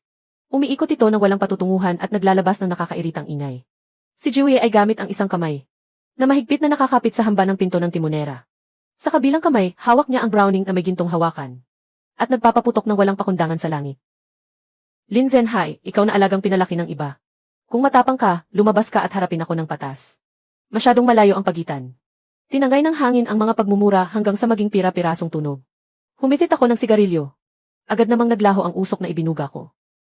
Speaker 1: Umiikot ito ng walang patutunguhan at naglalabas ng nakakairitang ingay. Si Chue ay gamit ang isang kamay. Na mahigpit na nakakapit sa hamba ng pinto ng timonera. Sa kabilang kamay, hawak niya ang Browning na may gintong hawakan. At nagpapaputok ng walang pakundangan sa langit. Lin Zhenhai, ikaw na alagang pinalaki ng iba. Kung matapang ka, lumabas ka at harapin ako ng patas. Masyadong malayo ang pagitan. Tinangay ng hangin ang mga pagmumura hanggang sa maging pira-pirasong tunog. Humitit ako ng sigarilyo. Agad namang naglaho ang usok na ibinuga ko.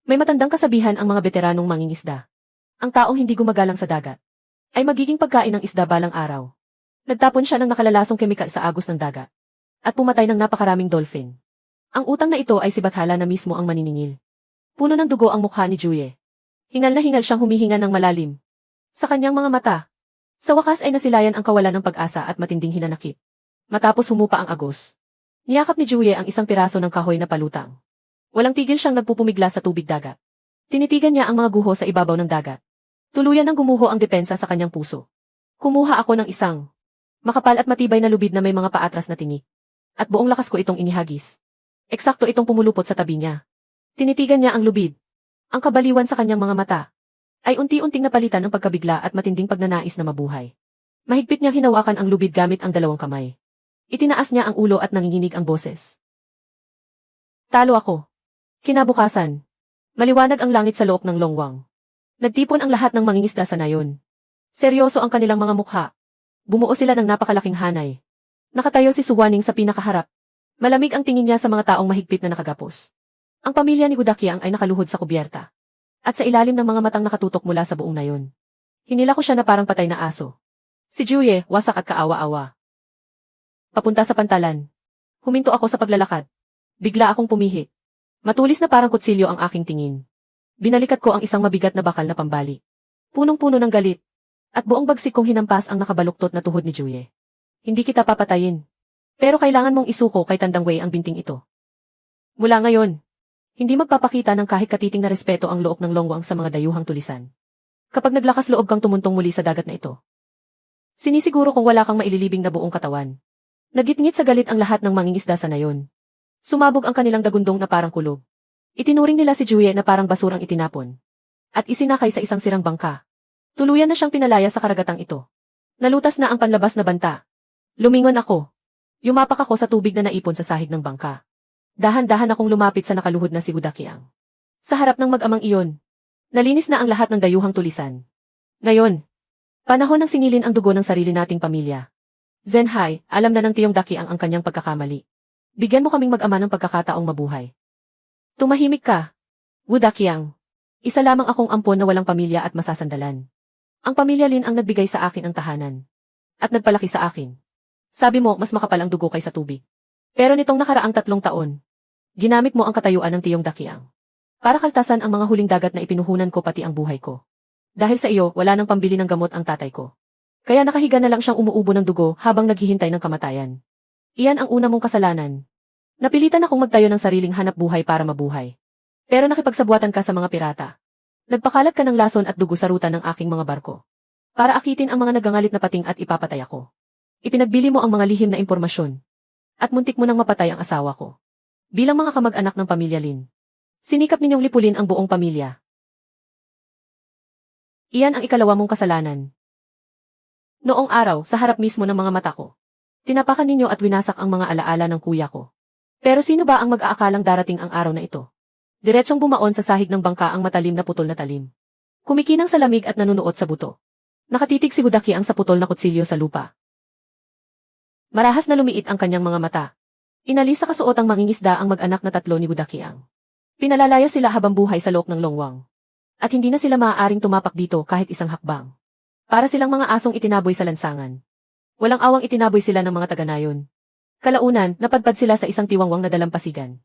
Speaker 1: May matandang kasabihan ang mga veteranong mangingisda. Ang taong hindi gumagalang sa dagat ay magiging pagkain ng isda balang araw. Nagtapon siya ng nakalalasong kemikal sa agos ng dagat. At pumatay ng napakaraming dolphin. Ang utang na ito ay si Bathala na mismo ang maniningil. Puno ng dugo ang mukha ni Chue. Hingal na hingal siyang humihinga ng malalim. Sa kanyang mga mata. Sa wakas ay nasilayan ang kawalan ng pag-asa at matinding hinanakit. Matapos humupa ang agos. Niyakap ni Chue ang isang piraso ng kahoy na palutang. Walang tigil siyang nagpupumigla sa tubig dagat. Tinitigan niya ang mga guho sa ibabaw ng dagat. Tuluyan ng gumuho ang depensa sa kanyang puso. Kumuha ako ng isang makapal at matibay na lubid na may mga paatras na tingi. At buong lakas ko itong inihagis. Eksakto itong pumulupot sa tabi niya. Tinitigan niya ang lubid. Ang kabaliwan sa kanyang mga mata ay unti-unting napalitan ng pagkabigla at matinding pagnanais na mabuhay. Mahigpit niyang hinawakan ang lubid gamit ang dalawang kamay. Itinaas niya ang ulo at nanginginig ang boses. Talo ako. Kinabukasan. Maliwanag ang langit sa loob ng longwang. Nagtipon ang lahat ng mangingisda sa nayon. Seryoso ang kanilang mga mukha. Bumuo sila ng napakalaking hanay. Nakatayo si Suwaning sa pinakaharap. Malamig ang tingin niya sa mga taong mahigpit na nakagapos. Ang pamilya ni Hudakyang ay nakaluhod sa kubyerta. At sa ilalim ng mga matang nakatutok mula sa buong nayon. Hinila ko siya na parang patay na aso. Si Juye, wasak at kaawa-awa. Papunta sa pantalan. Huminto ako sa paglalakad. Bigla akong pumihi. Matulis na parang kutsilyo ang aking tingin. Binalikat ko ang isang mabigat na bakal na pambali. Punong-puno ng galit. At buong bagsik kong hinampas ang nakabaluktot na tuhod ni Juye. Hindi kita papatayin. Pero kailangan mong isuko kay Tandang Wei ang binting ito. Mula ngayon, hindi magpapakita ng kahit katiting na respeto ang loob ng longwang sa mga dayuhang tulisan. Kapag naglakas loob kang tumuntong muli sa dagat na ito. Sinisiguro kung wala kang maililibing na buong katawan. Nagitngit sa galit ang lahat ng mangingisda sa nayon. Sumabog ang kanilang dagundong na parang kulog. Itinuring nila si Juye na parang basurang itinapon. At isinakay sa isang sirang bangka. Tuluyan na siyang pinalaya sa karagatang ito. Nalutas na ang panlabas na banta. Lumingon ako. Yumapak ako sa tubig na naipon sa sahig ng bangka. Dahan-dahan akong lumapit sa nakaluhod na si Hudakyang. Sa harap ng mag-amang iyon, nalinis na ang lahat ng dayuhang tulisan. Ngayon, panahon ng singilin ang dugo ng sarili nating pamilya. Zenhai, alam na ng Tiyong Dakiang ang kanyang pagkakamali. Bigyan mo kaming mag-ama ng pagkakataong mabuhay. Tumahimik ka. Hudakyang. Isa lamang akong ampon na walang pamilya at masasandalan. Ang pamilya Lin ang nagbigay sa akin ang tahanan. At nagpalaki sa akin. Sabi mo, mas makapal ang dugo kaysa tubig. Pero nitong nakaraang 3 taon, ginamit mo ang katayuan ng Tiyong Dakiang. Para kaltasan ang mga huling dagat na ipinuhunan ko pati ang buhay ko. Dahil sa iyo, wala nang pambili ng gamot ang tatay ko. Kaya nakahiga na lang siyang umuubo ng dugo habang naghihintay ng kamatayan. Iyan ang una mong kasalanan. Napilitan akong magtayo ng sariling hanap buhay para mabuhay. Pero nakipagsabuatan ka sa mga pirata. Nagpakalat ka ng lason at dugo sa ruta ng aking mga barko. Para akitin ang mga nagangalit na pating at ipapatay ako. Ipinagbili mo ang mga lihim na impormasyon. At muntik mo nang mapatay ang asawa ko. Bilang mga kamag-anak ng pamilya Lin. Sinikap ninyong lipulin ang buong pamilya. Iyan ang ikalawa mong kasalanan. Noong araw, sa harap mismo ng mga mata ko, tinapakan ninyo at winasak ang mga alaala ng kuya ko. Pero sino ba ang mag-aakalang darating ang araw na ito? Diretsong bumaon sa sahig ng bangka ang matalim na putol na talim. Kumikinang sa lamig at nanunuot sa buto. Nakatitig si Hudakyang sa putol na kutsilyo sa lupa. Marahas na lumiit ang kanyang mga mata. Inalis sa kasuotang mangingisda ang mag-anak na 3 ni Hudakyang. Pinalalaya sila habang buhay sa loob ng longwang. At hindi na sila maaaring tumapak dito kahit isang hakbang. Para silang mga asong itinaboy sa lansangan. Walang awang itinaboy sila ng mga taga-nayon. Kalaunan, napadpad sila sa isang tiwangwang na dalampasigan.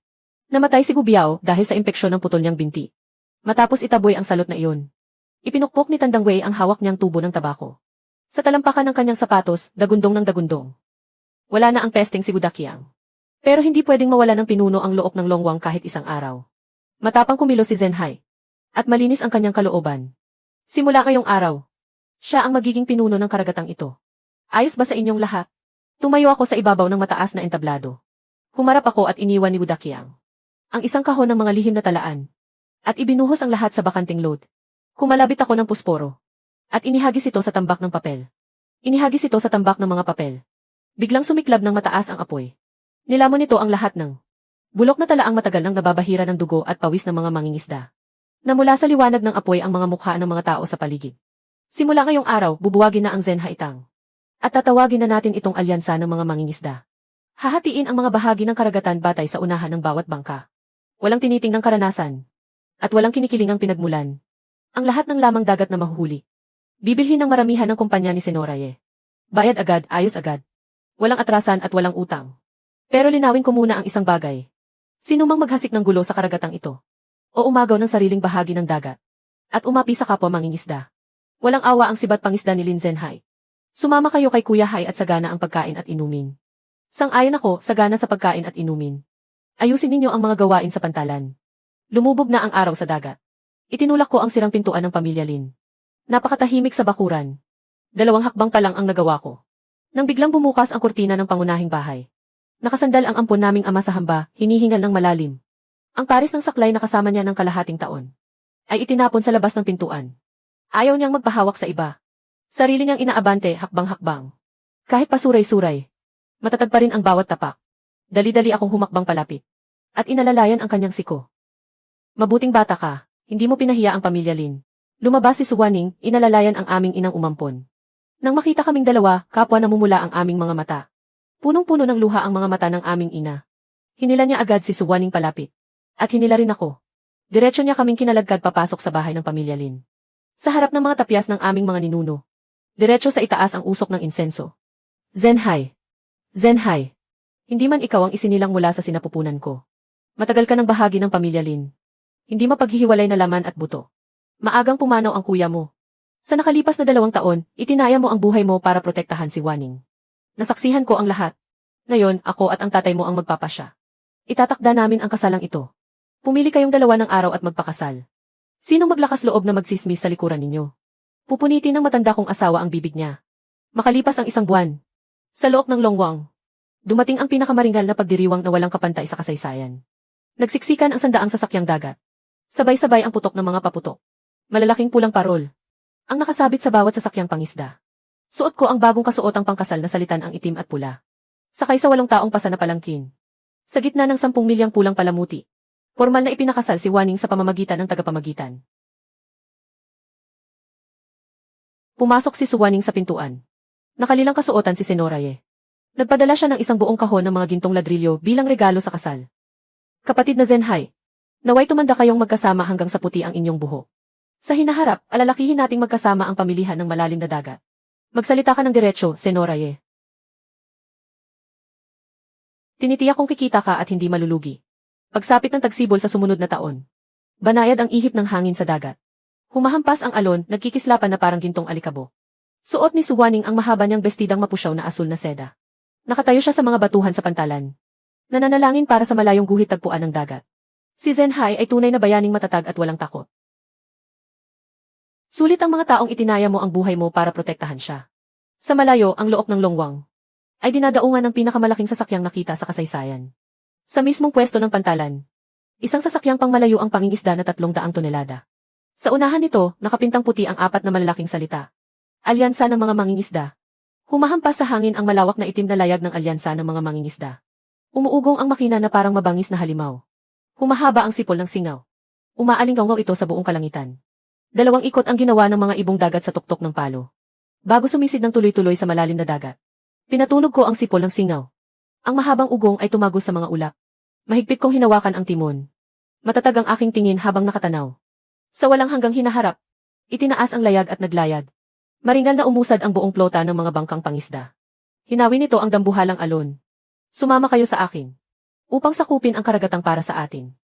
Speaker 1: Namatay si Gubiao dahil sa impeksyon ng putol niyang binti. Matapos itaboy ang salot na iyon. Ipinukpok ni Tandang Wei ang hawak niyang tubo ng tabako. Sa talampakan ng kanyang sapatos, dagundong ng dagundong. Wala na ang pesting si Hudakyang. Pero hindi pwedeng mawala ng pinuno ang loob ng longwang kahit isang araw. Matapang kumilos si Zenhai. At malinis ang kanyang kalooban. Simula ngayong araw, siya ang magiging pinuno ng karagatang ito. Ayos ba sa inyong lahat? Tumayo ako sa ibabaw ng mataas na entablado. Humarap ako at iniwan ni Hudakyang ang isang kahon ng mga lihim na talaan. At ibinuhos ang lahat sa bakanting load. Kumalabit ako ng pusporo. At inihagis ito sa tambak ng papel. Inihagis ito sa tambak ng mga papel. Biglang sumiklab ng mataas ang apoy. Nilamon nito ang lahat ng bulok na talaang matagal nang nababahira ng dugo at pawis ng mga mangingisda. Namula sa liwanag ng apoy ang mga mukha ng mga tao sa paligid. Simula ngayong araw, bubuwagin na ang Zenhaitang. At tatawagin na natin itong alyansa ng mga mangingisda. Hahatiin ang mga bahagi ng karagatan batay sa unahan ng bawat bangka. Walang tinitingnang karanasan. At walang kinikilingang pinagmulan. Ang lahat ng lamang dagat na mahuhuli. Bibilhin ng maramihan ng kumpanya ni Senoraye. Bayad agad, ayos agad. Walang atrasan at walang utang. Pero linawin ko muna ang isang bagay. Sino mang maghasik ng gulo sa karagatang ito? O umagaw ng sariling bahagi ng dagat? At umapi sa kapwa mangingisda? Walang awa ang sibat pangisda ni Lin Zenhai. Sumama kayo kay Kuya Hai at sagana ang pagkain at inumin. Sang-ayon ako, sagana sa pagkain at inumin. Ayusin ninyo ang mga gawain sa pantalan. Lumubog na ang araw sa dagat. Itinulak ko ang sirang pintuan ng pamilya Lin. Napakatahimik sa bakuran. 2 hakbang pa lang ang nagawa ko. Nang biglang bumukas ang kurtina ng pangunahing bahay. Nakasandal ang ampon naming ama sa hamba, hinihingal ng malalim. Ang pares ng saklay na kasama niya ng kalahating taon ay itinapon sa labas ng pintuan. Ayaw niyang magpahawak sa iba. Sarili niyang inaabante, hakbang-hakbang. Kahit pasuray-suray. Matatag pa rin ang bawat tapak. Dali-dali akong humakbang palapit. At inalalayan ang kanyang siko. Mabuting bata ka, hindi mo pinahiya ang pamilya Lin. Lumabas si Suwaning, inalalayan ang aming inang umampon. Nang makita kaming dalawa, kapwa namumula ang aming mga mata. Punong-puno ng luha ang mga mata ng aming ina. Hinila niya agad si Suwaning palapit. At hinila rin ako. Diretso niya kaming kinalagkad papasok sa bahay ng pamilya Lin. Sa harap ng mga tapyas ng aming mga ninuno. Diretso sa itaas ang usok ng insenso. Zenhai. Zenhai. Hindi man ikaw ang isinilang mula sa sinapupunan ko. Matagal ka ng bahagi ng pamilya Lin. Hindi mapaghihiwalay na laman at buto. Maagang pumanaw ang kuya mo. Sa nakalipas na 2 taon, itinaya mo ang buhay mo para protektahan si Waning. Nasaksihan ko ang lahat. Ngayon, ako at ang tatay mo ang magpapasya. Itatakda namin ang kasalang ito. Pumili kayong dalawa ng araw at magpakasal. Sinong maglakas loob na magsismis sa likuran ninyo? Pupunitin ng matanda kong asawa ang bibig niya. Makalipas ang 1 buwan. Sa loob ng Longwang, dumating ang pinakamaringal na pagdiriwang na walang kapantay sa kasaysayan. Nagsiksikan ang 100 sasakyang dagat. Sabay-sabay ang putok ng mga paputok. Malalaking pulang parol. Ang nakasabit sa bawat sasakyang pangisda. Suot ko ang bagong kasuotang pangkasal na salitan ang itim at pula. Sakay sa 8 taong pasa na palangkin. Sa gitna ng 10 milyang pulang palamuti. Formal na ipinakasal si Waning sa pamamagitan ng tagapamagitan. Pumasok si Suwaning sa pintuan. Nakalilang kasuotan si Senoraye. Nagpadala siya ng 1 buong kahon ng mga gintong ladrilyo bilang regalo sa kasal. Kapatid na Zenhai, naway tumanda kayong magkasama hanggang sa puti ang inyong buhok. Sa hinaharap, alalakihin nating magkasama ang pamilihan ng malalim na dagat. Magsalita ka ng diretsyo, Senoraye. Tinitiyak kong kikita ka at hindi malulugi. Pagsapit ng tagsibol sa sumunod na taon. Banayad ang ihip ng hangin sa dagat. Humahampas ang alon, nagkikislapan na parang gintong alikabo. Suot ni Suwaning ang mahaba niyang bestidang mapusyaw na asul na seda. Nakatayo siya sa mga batuhan sa pantalan. Nananalangin para sa malayong guhit tagpuan ng dagat. Si Zenhai ay tunay na bayaning matatag at walang takot. Sulit ang mga taong itinaya mo ang buhay mo para protektahan siya. Sa malayo, ang look ng Longwang ay dinadaungan ng pinakamalaking sasakyang nakita sa kasaysayan. Sa mismong pwesto ng pantalan, isang sasakyang pangmalayo ang pangingisda na 300 tonelada. Sa unahan nito, nakapintang puti ang 4 na malalaking salita. Alyansa ng mga mangingisda. Humahampas sa hangin ang malawak na itim na layag ng alyansa ng mga mangingisda. Umuugong ang makina na parang mabangis na halimaw. Humahaba ang sipol ng singaw. Umaalingaw ito sa buong kalangitan. 2 ikot ang ginawa ng mga ibong dagat sa tuktok ng palo. Bago sumisid ng tuloy-tuloy sa malalim na dagat. Pinatunog ko ang sipol ng singaw. Ang mahabang ugong ay tumagos sa mga ulap. Mahigpit kong hinawakan ang timon. Matatag ang aking tingin habang nakatanaw. Sa walang hanggang hinaharap, itinaas ang layag at naglayad. Maringal na umusad ang buong plota ng mga bangkang pangisda. Hinawi nito ang dambuhalang alon. Sumama kayo sa akin. Upang sakupin ang karagatang para sa atin.